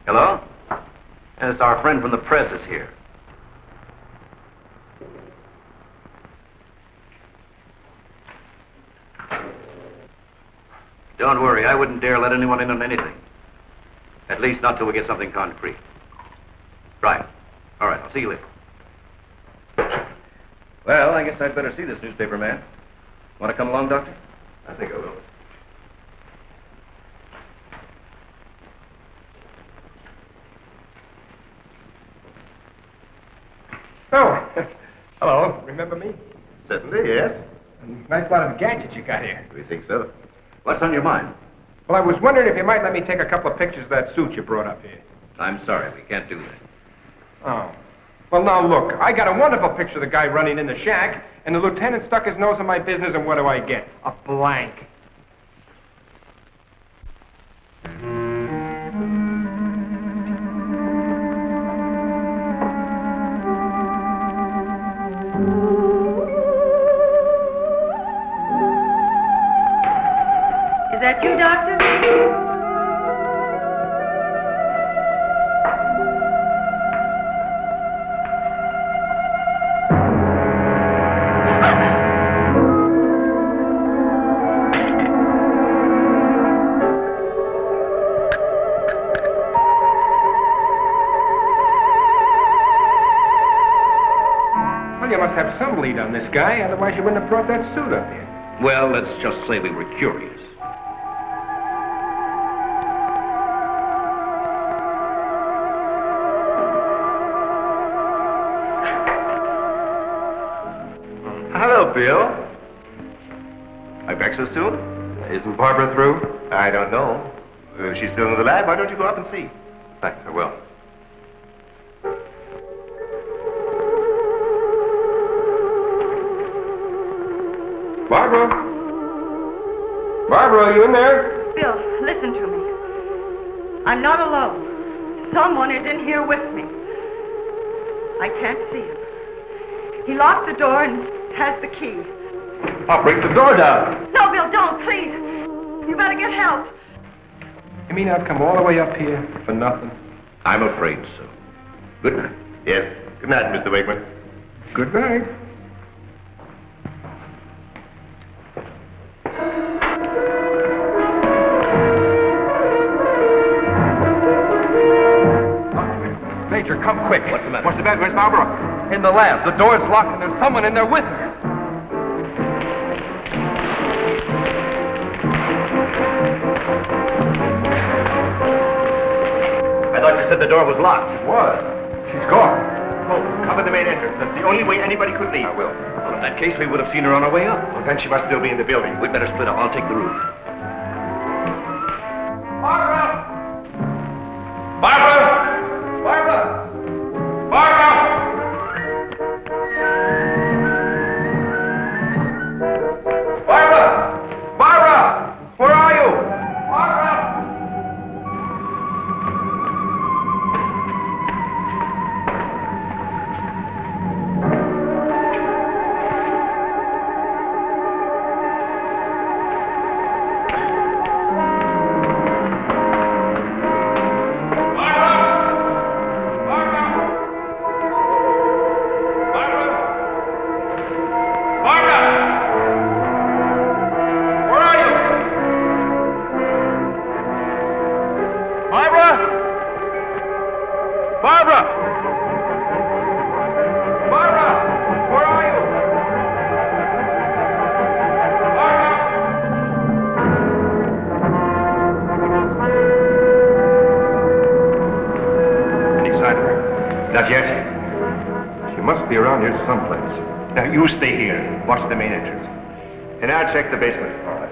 S11: Hello? And it's our friend from the press is here. Don't worry, I wouldn't dare let anyone in on anything. At least not till we get something concrete. Right. All right, I'll see you later. Well, I guess I'd better see this newspaper man. Want to come along, Doctor?
S6: I think I will.
S10: Oh, hello. Remember me?
S6: Certainly, yes.
S10: Nice lot of gadgets you got here.
S6: We think so.
S11: What's on your mind?
S10: Well, I was wondering if you might let me take a couple of pictures of that suit you brought up here.
S11: I'm sorry, we can't do that.
S10: Oh. Well, now, look, I got a wonderful picture of the guy running in the shack, and the lieutenant stuck his nose in my business, and what do I get? A blank.
S13: Is that you, Doctor?
S10: Well, you must have some lead on this guy, otherwise you wouldn't have brought that suit up here.
S11: Well, let's just say we were curious.
S6: Hello, Bill.
S11: My breakfast soon?
S6: Isn't Barbara through? I don't know. If she's still in the lab, why don't you go up and see?
S11: Thanks, I will.
S10: Barbara? Barbara, are you in there?
S13: Bill, listen to me. I'm not alone. Someone is in here with me. I can't see him. He locked the door and has the key.
S11: I'll break the door down.
S13: No, Bill, don't, please. You better get help.
S10: You mean I've come all the way up here for nothing?
S11: I'm afraid so. Good night.
S6: Yes. Good night, Mr. Wakeman.
S10: Good night.
S8: Major, come quick.
S11: What's the matter?
S8: What's the matter? Where's Barbara? In the lab. The door's locked and there's someone in there with her.
S11: I thought you said the door was locked.
S8: It was. She's gone.
S6: Oh, cover the main entrance. That's the only way anybody could leave.
S8: I will.
S11: Well, in that case, we would have seen her on our way up.
S6: Well, then she must still be in the building.
S11: We'd better split up. I'll take the roof.
S10: Barbara! Barbara! Barbara! Barbara! Barbara! Barbara! Where are you? Barbara!
S6: Not yet. She must be around here someplace. Now, you stay here. Watch the main entrance. And I'll check the basement. All right.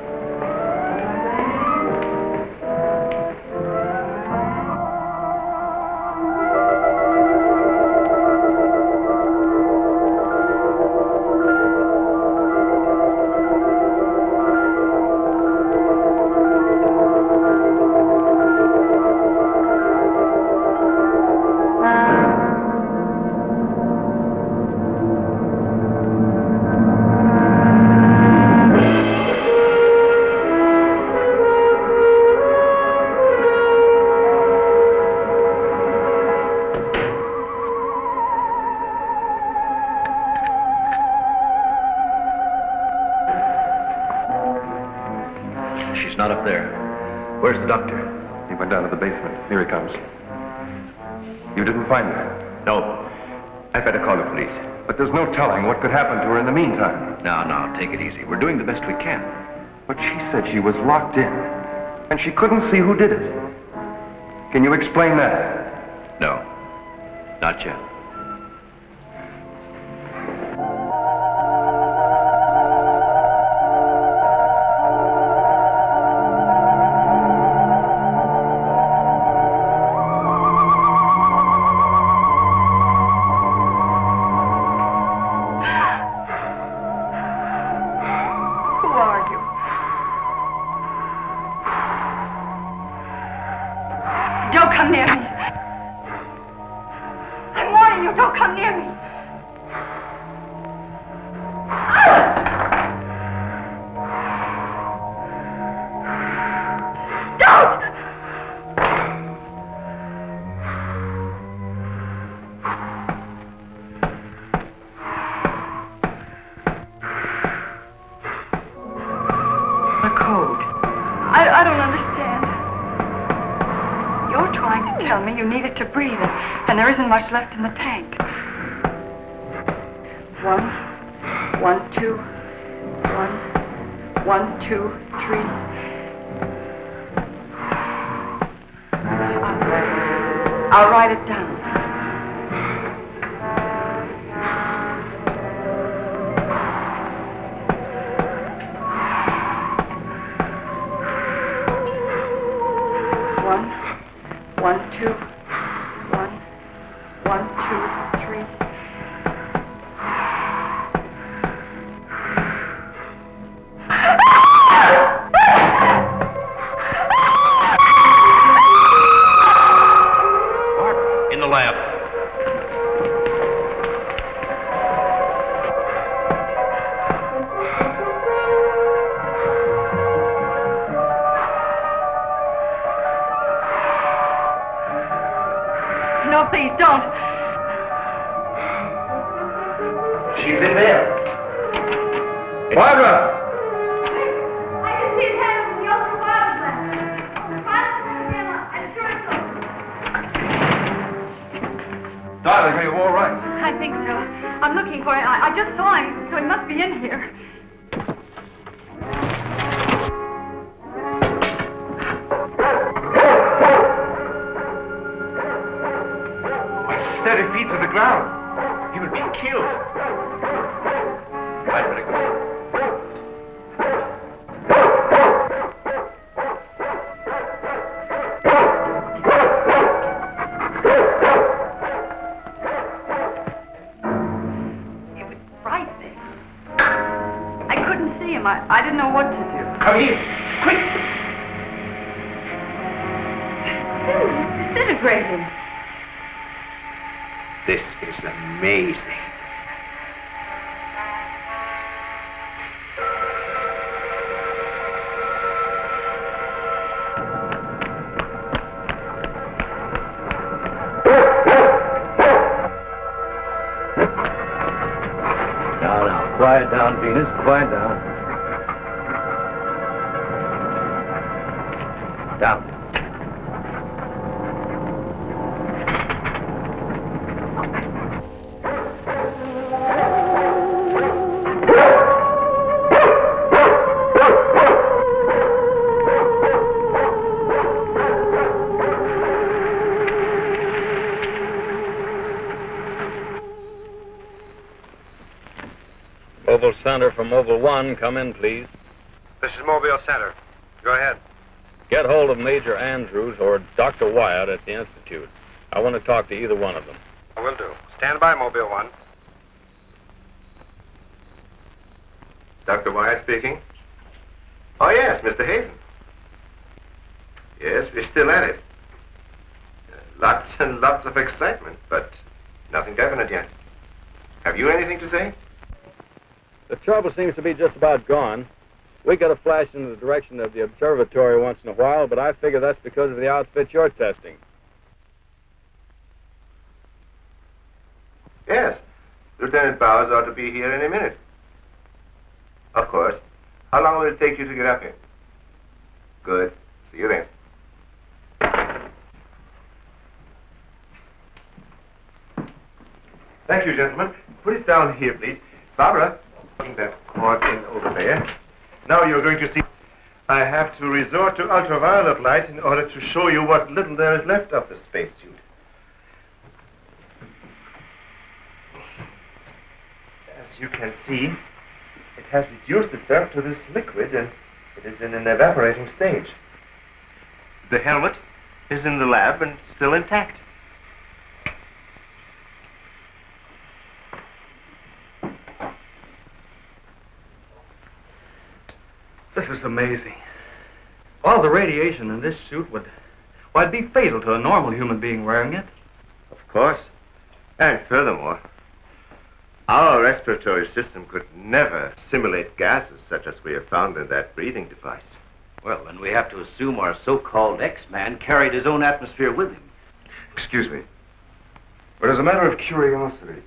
S11: It's not up there. Where's the doctor?
S8: He went down to the basement. Here he comes. You didn't find her?
S11: No. I'd better call the police.
S8: But there's no telling what could happen to her in the meantime.
S11: No, take it easy. We're doing the best we can.
S8: But she said she was locked in, and she couldn't see who did it. Can you explain that?
S11: No, not yet.
S13: To breathe, and there isn't much left in the tank. 1, 1, 2, 1, 1, 2, 3. I'll write it down. Please don't.
S6: She's in there.
S8: Barbara!
S17: I can see his hand from the ultraviolet glass. The pilot's him up. I'm sure it's open.
S8: Darling, are you all right?
S13: I think so. I'm looking for him. I just saw him, so he must be in here.
S6: Steady feet to the ground. He will be killed. I'd better go.
S13: He was right there. I couldn't see him. I didn't know what to do.
S6: Come here. Quick.
S13: Disintegrated.
S6: This is amazing.
S11: Now, quiet down, Venus. Quiet down. Down.
S1: Mobile Center for Mobile 1, come in, please.
S3: This is Mobile Center. Go ahead.
S1: Get hold of Major Andrews or Dr. Wyatt at the Institute. I want to talk to either one of them.
S3: I will do. Stand by, Mobile 1.
S6: Dr. Wyatt speaking. Oh, yes, Mr. Hazen. Yes, we're still at it. Lots and lots of excitement, but nothing definite yet. Have you anything to say?
S1: The trouble seems to be just about gone. We get a flash in the direction of the observatory once in a while, but I figure that's because of the outfit you're testing.
S6: Yes. Lieutenant Bowers ought to be here any minute. Of course. How long will it take you to get up here? Good. See you then. Thank you, gentlemen. Put it down here, please. Barbara, bring that cord in over there. Now you're going to see... I have to resort to ultraviolet light in order to show you what little there is left of the spacesuit. As you can see, it has reduced itself to this liquid, and it is in an evaporating stage. The helmet is in the lab and still intact.
S2: This is amazing. All the radiation in this suit would, well, it'd be fatal to a normal human being wearing it.
S6: Of course. And furthermore, our respiratory system could never simulate gases such as we have found in that breathing device.
S11: Well, then we have to assume our so-called X-Man carried his own atmosphere with him.
S12: Excuse me. But as a matter of curiosity,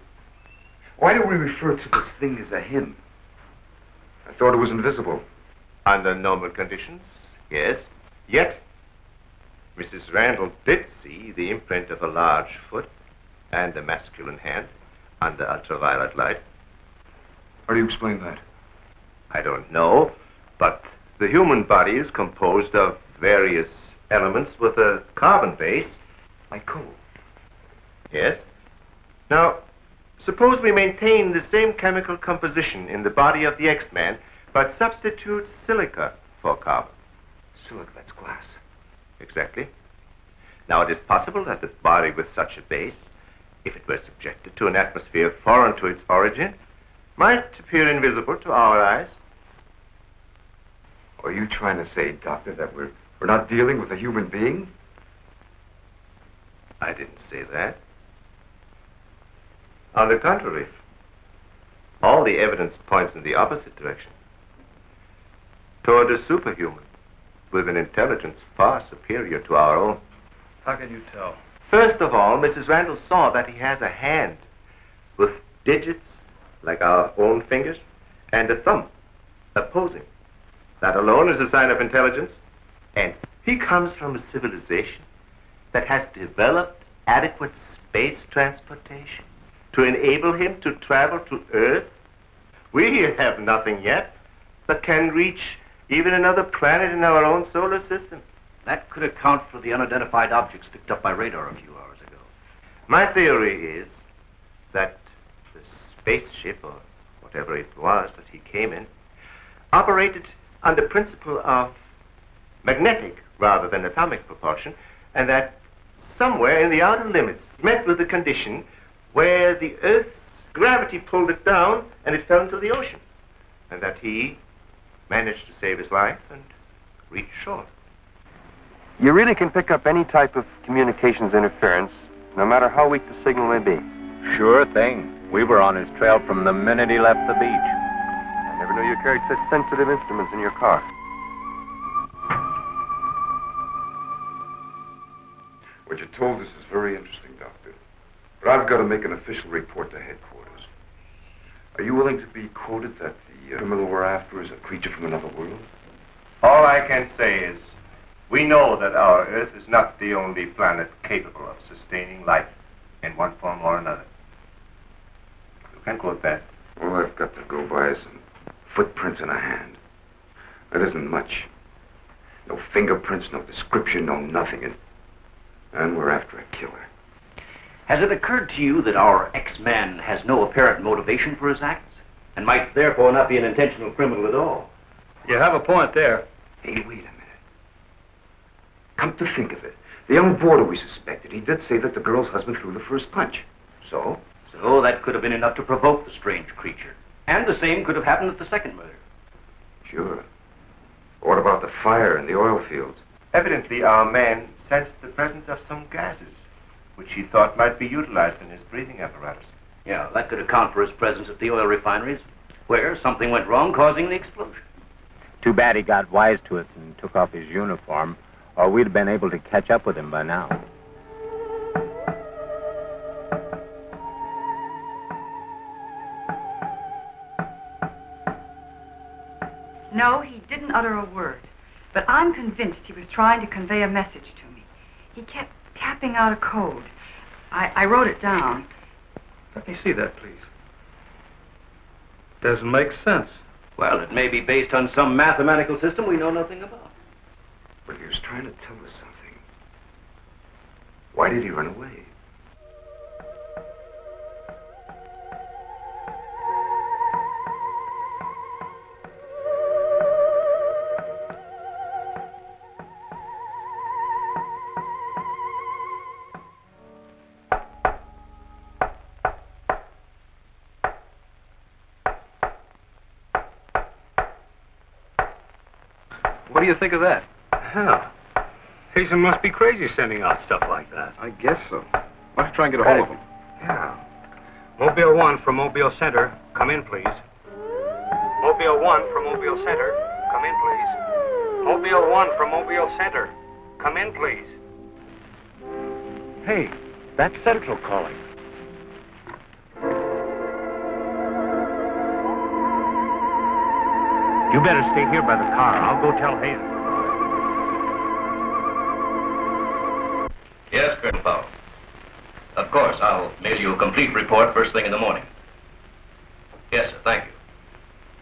S12: why do we refer to this thing as a him? I thought it was invisible.
S6: Under normal conditions, yes. Yet, Mrs. Randall did see the imprint of a large foot and a masculine hand under ultraviolet light.
S12: How do you explain that?
S6: I don't know, but the human body is composed of various elements with a carbon base.
S12: Like coal.
S6: Yes. Now, suppose we maintain the same chemical composition in the body of the X-Man, but substitute silica for carbon.
S12: Silica, that's glass.
S6: Exactly. Now, it is possible that the body with such a base, if it were subjected to an atmosphere foreign to its origin, might appear invisible to our eyes.
S12: Are you trying to say, Doctor, that we're not dealing with a human being?
S6: I didn't say that. On the contrary, all the evidence points in the opposite direction. Toward a superhuman with an intelligence far superior to our own.
S2: How can you tell?
S6: First of all, Mrs. Randall saw that he has a hand with digits like our own fingers and a thumb opposing. That alone is a sign of intelligence. And he comes from a civilization that has developed adequate space transportation to enable him to travel to Earth. We have nothing yet that can reach even another planet in our own solar system.
S11: That could account for the unidentified objects picked up by radar a few hours ago.
S6: My theory is that the spaceship, or whatever it was that he came in, operated on the principle of magnetic rather than atomic propulsion, and that somewhere in the outer limits met with a condition where the Earth's gravity pulled it down and it fell into the ocean, and that he managed to save his life and reach shore.
S8: You really can pick up any type of communications interference, no matter how weak the signal may be.
S18: Sure thing. We were on his trail from the minute he left the beach.
S8: I never knew you carried such sensitive instruments in your car.
S12: What you told us is very interesting, Doctor. But I've got to make an official report to headquarters. Are you willing to be quoted that the criminal we're after is a creature from another world?
S6: All I can say is, we know that our Earth is not the only planet capable of sustaining life in one form or another. You can quote that.
S12: Well, I've got to go by some footprints in a hand. That isn't much. No fingerprints, no description, no nothing. And we're after a killer.
S11: Has it occurred to you that our X-Man has no apparent motivation for his acts, and might therefore not be an intentional criminal at all?
S2: You have a point there.
S12: Hey, wait a minute. Come to think of it, the young boarder we suspected, he did say that the girl's husband threw the first punch. So?
S11: So that could have been enough to provoke the strange creature. And the same could have happened at the second murder.
S12: Sure. What about the fire in the oil fields?
S6: Evidently, our man sensed the presence of some gases, which he thought might be utilized in his breathing apparatus.
S11: Yeah, that could account for his presence at the oil refineries, where something went wrong, causing the explosion.
S18: Too bad he got wise to us and took off his uniform, or we'd have been able to catch up with him by now.
S13: No, he didn't utter a word. But I'm convinced he was trying to convey a message to me. He kept tapping out a code. I wrote it down.
S2: Let me see that, please. Doesn't make sense.
S11: Well, it may be based on some mathematical system we know nothing about.
S12: But he was trying to tell us something. Why did he run away?
S2: What do you think of that?
S3: Hell, Hazen must be crazy sending out stuff like that.
S8: I guess so. Why don't you try and get a hold of him?
S3: Yeah. Mobile 1 from Mobile Center. Come in, please. Mobile 1 from Mobile Center. Come in, please. Mobile 1 from Mobile Center. Come in, please.
S18: Hey, that's Central calling. You better stay here by the car. I'll go tell Hazen.
S11: Yes, Colonel Powell. Of course, I'll mail you a complete report first thing in the morning. Yes, sir, thank you.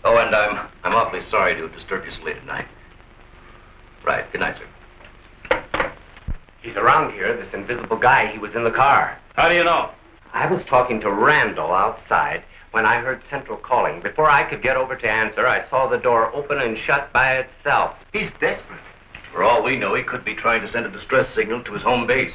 S11: Oh, and I'm awfully sorry to disturb you so late at night. Right, good night, sir.
S19: He's around here, this invisible guy. He was in the car.
S11: How do you know?
S19: I was talking to Randall outside when I heard Central calling. Before I could get over to answer, I saw the door open and shut by itself.
S11: He's desperate. For all we know, he could be trying to send a distress signal to his home base,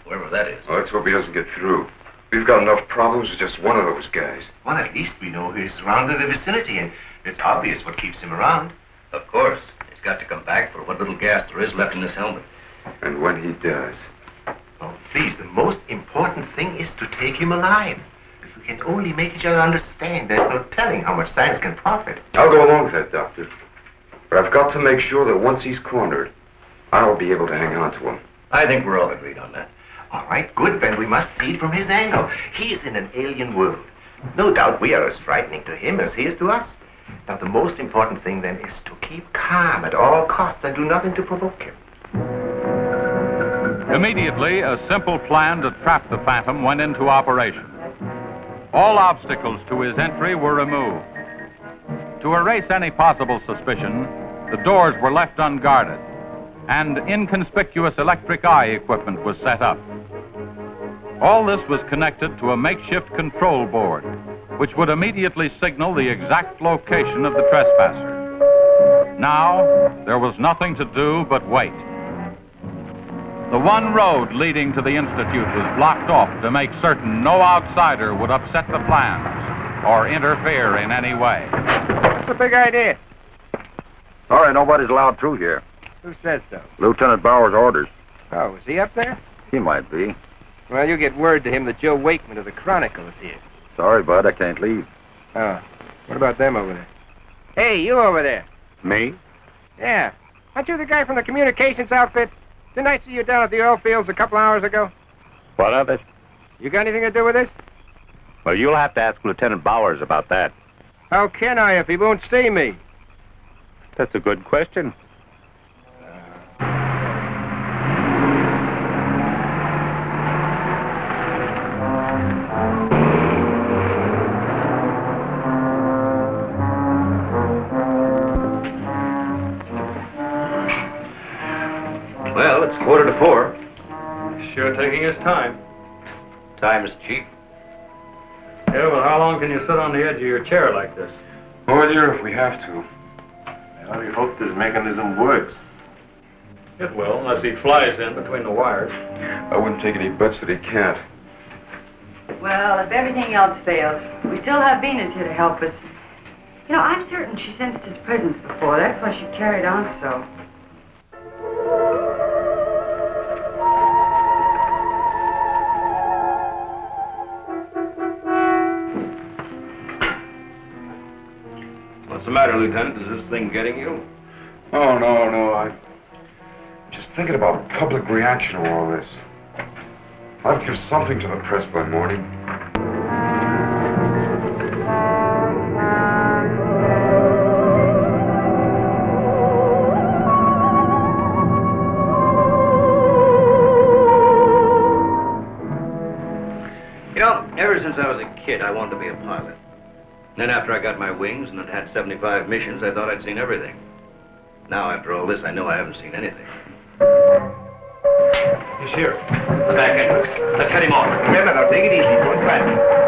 S11: wherever that is.
S12: Well, let's hope he doesn't get through. We've got enough problems with just one of those guys.
S6: Well, at least we know he's around in the vicinity, and it's obvious what keeps him around.
S11: Of course. He's got to come back for what little gas there is left in this helmet.
S12: And when he does...
S6: Oh, please, the most important thing is to take him alive. If we can only make each other understand, there's no telling how much science can profit.
S12: I'll go along with that, Doctor. But I've got to make sure that once he's cornered, I'll be able to hang on to him.
S11: I think we're all agreed on that.
S6: All right, good, then we must see it from his angle. He's in an alien world. No doubt we are as frightening to him as he is to us. Now, the most important thing, then, is to keep calm at all costs and do nothing to provoke him.
S1: Immediately, a simple plan to trap the Phantom went into operation. All obstacles to his entry were removed. To erase any possible suspicion, the doors were left unguarded, and inconspicuous electric eye equipment was set up. All this was connected to a makeshift control board, which would immediately signal the exact location of the trespasser. Now, there was nothing to do but wait. The one road leading to the Institute was blocked off to make certain no outsider would upset the plans or interfere in any way.
S10: What's the big idea?
S8: Sorry, nobody's allowed through here.
S10: Who says so?
S8: Lieutenant Bauer's orders.
S10: Oh, is he up there?
S8: He might be.
S10: Well, you get word to him that Joe Wakeman of the Chronicle is here.
S8: Sorry, Bud, I can't leave.
S10: Oh, what about them over there? Hey, you over there.
S8: Me?
S10: Yeah. Aren't you the guy from the communications outfit? Didn't I see you down at the oil fields a couple hours ago?
S18: What of it?
S10: You got anything to do with this?
S18: Well, you'll have to ask Lieutenant Bowers about that.
S10: How can I if he won't see me?
S18: That's a good question.
S11: Well, it's 3:45.
S2: Sure taking his time.
S11: Time is cheap.
S2: Yeah, well, how long can you sit on the edge of your chair like this?
S12: All year if we have to.
S8: Well, we hope this mechanism works.
S2: It will, unless he flies in between the wires.
S12: I wouldn't take any bets that he can't.
S13: Well, if everything else fails, we still have Venus here to help us. You know, I'm certain she sensed his presence before. That's why she carried on so.
S11: What's the matter, Lieutenant? Is this thing getting you?
S12: Oh, no. I'm just thinking about public reaction to all this. I'll give something to the press by morning.
S11: since I was a kid, I wanted to be a pilot. Then after I got my wings and had had 75 missions, I thought I'd seen everything. Now, after all this, I know I haven't seen anything.
S14: He's here.
S11: The back entrance. Let's head him off.
S6: Remember, now, take it easy. Don't crash.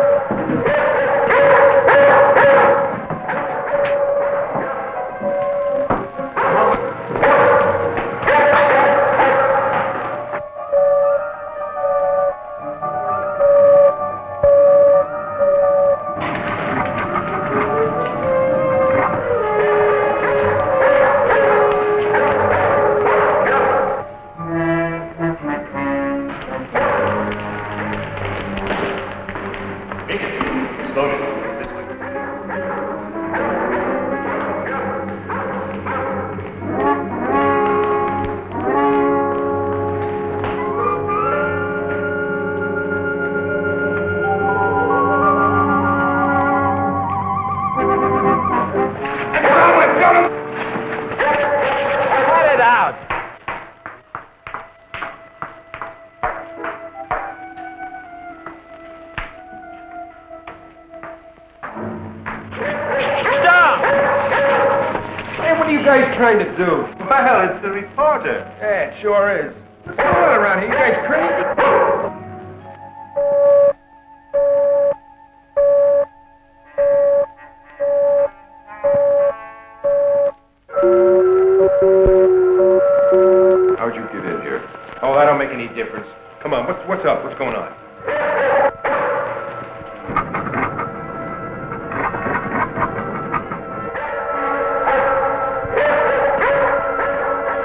S10: Trying to do?
S14: Well, it's the reporter.
S10: Yeah, it sure is. What's going on around here? You guys crazy?
S14: How'd you get in here?
S10: Oh, that don't make any difference. Come on, what's up? What's going on?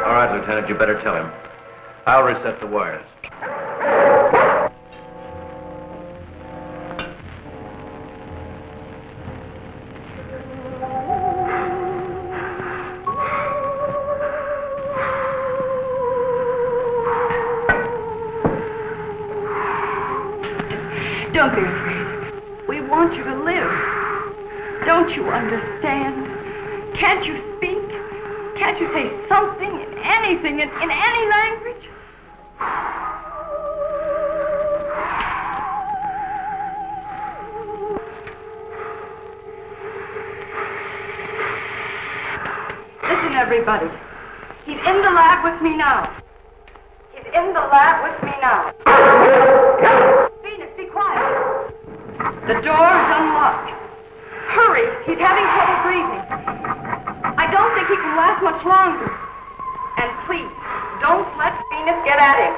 S11: All right, Lieutenant, you better tell him. I'll reset the wires.
S13: Don't be afraid. We want you to live. Don't you understand? Can't you speak? Can't you say something, anything, in any language? Listen, everybody. He's in the lab with me now. He's in the lab with me now. Venus, be quiet. The door is unlocked. Hurry, he's having trouble breathing. I don't think he can last much longer. And please, don't let Venus get at him.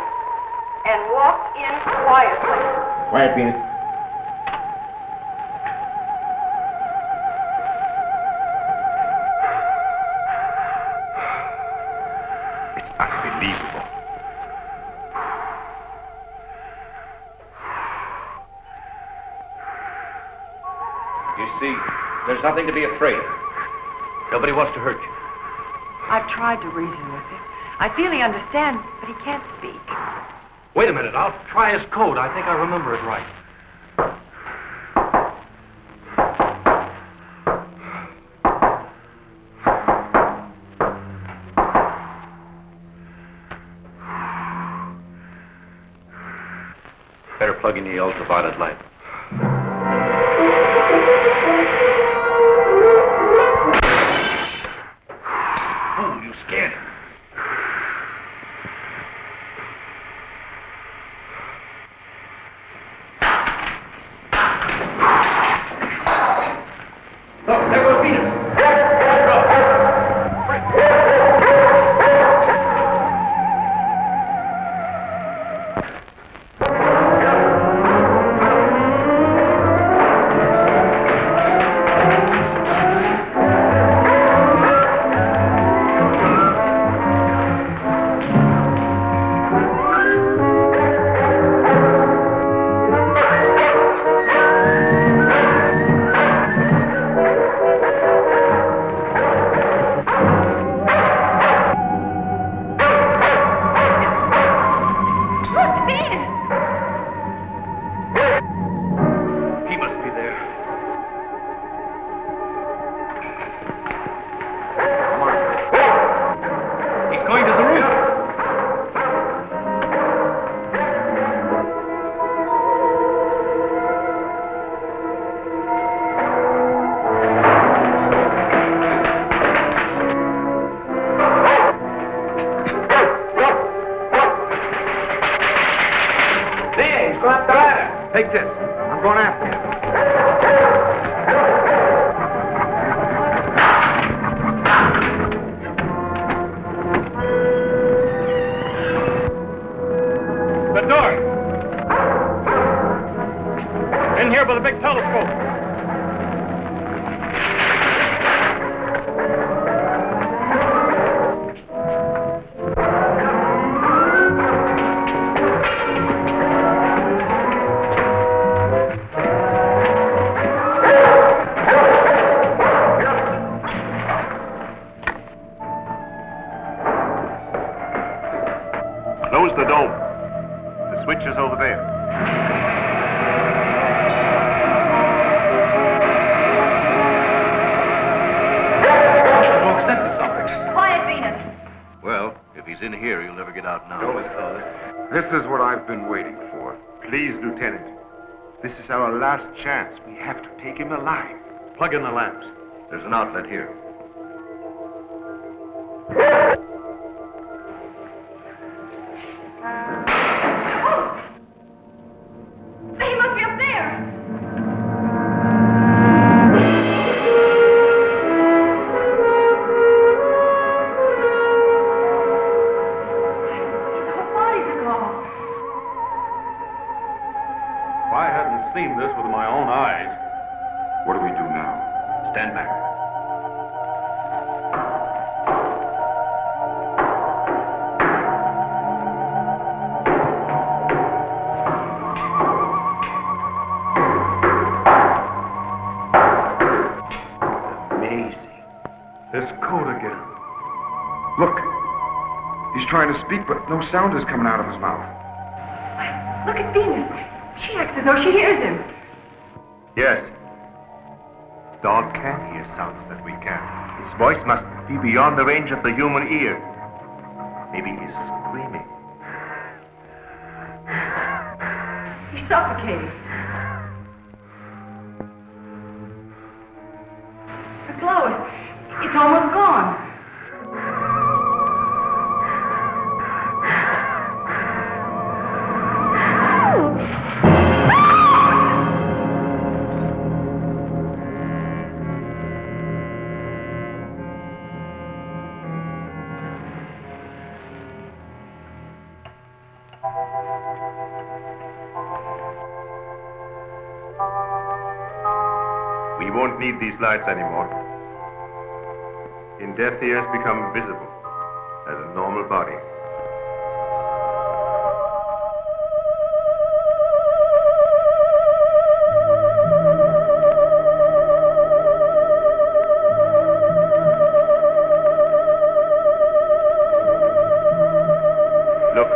S13: And walk in quietly.
S10: Quiet, Venus.
S6: It's unbelievable.
S11: You see, there's nothing to be afraid of. Nobody wants to hurt you.
S13: I've tried to reason with him. I feel he understands, but he can't speak.
S14: Wait a minute, I'll try his code. I think I remember it right. Better plug in the ultraviolet light. Oh, you scared him. Look, there goes Venus.
S3: Take this. I'm going after you.
S1: The door! In here with a big telescope.
S6: Close the dome. The switch is over there.
S14: Smoke senses something.
S13: Quiet, Venus.
S14: Well, if he's in here, he'll never get out now.
S12: Dome is closed.
S3: This is what I've been waiting for.
S6: Please, Lieutenant. This is our last chance. We have to take him alive.
S14: Plug in the lamps. There's an outlet here.
S13: He must be up there. His whole body's aglow.
S1: If I hadn't seen this with my own eyes.
S3: What do we do now?
S14: Stand back.
S3: Amazing. This code again. Look. He's trying to speak, but no sound is coming out of his mouth.
S13: Look at Venus. She acts as though she hears him.
S6: Yes. Dog can hear sounds that we can. His voice must be beyond the range of the human ear. Maybe he's screaming.
S13: He's suffocating. The glow, it's almost gone.
S6: We won't need these lights anymore. In death, he has become visible as a normal body. Look.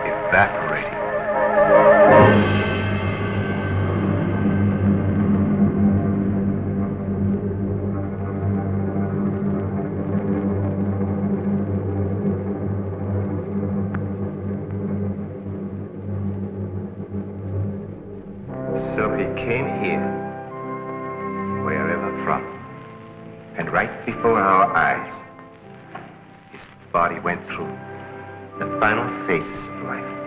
S6: Evaporating. So he came here, wherever from, and right before our eyes, his body went through the final phases of life.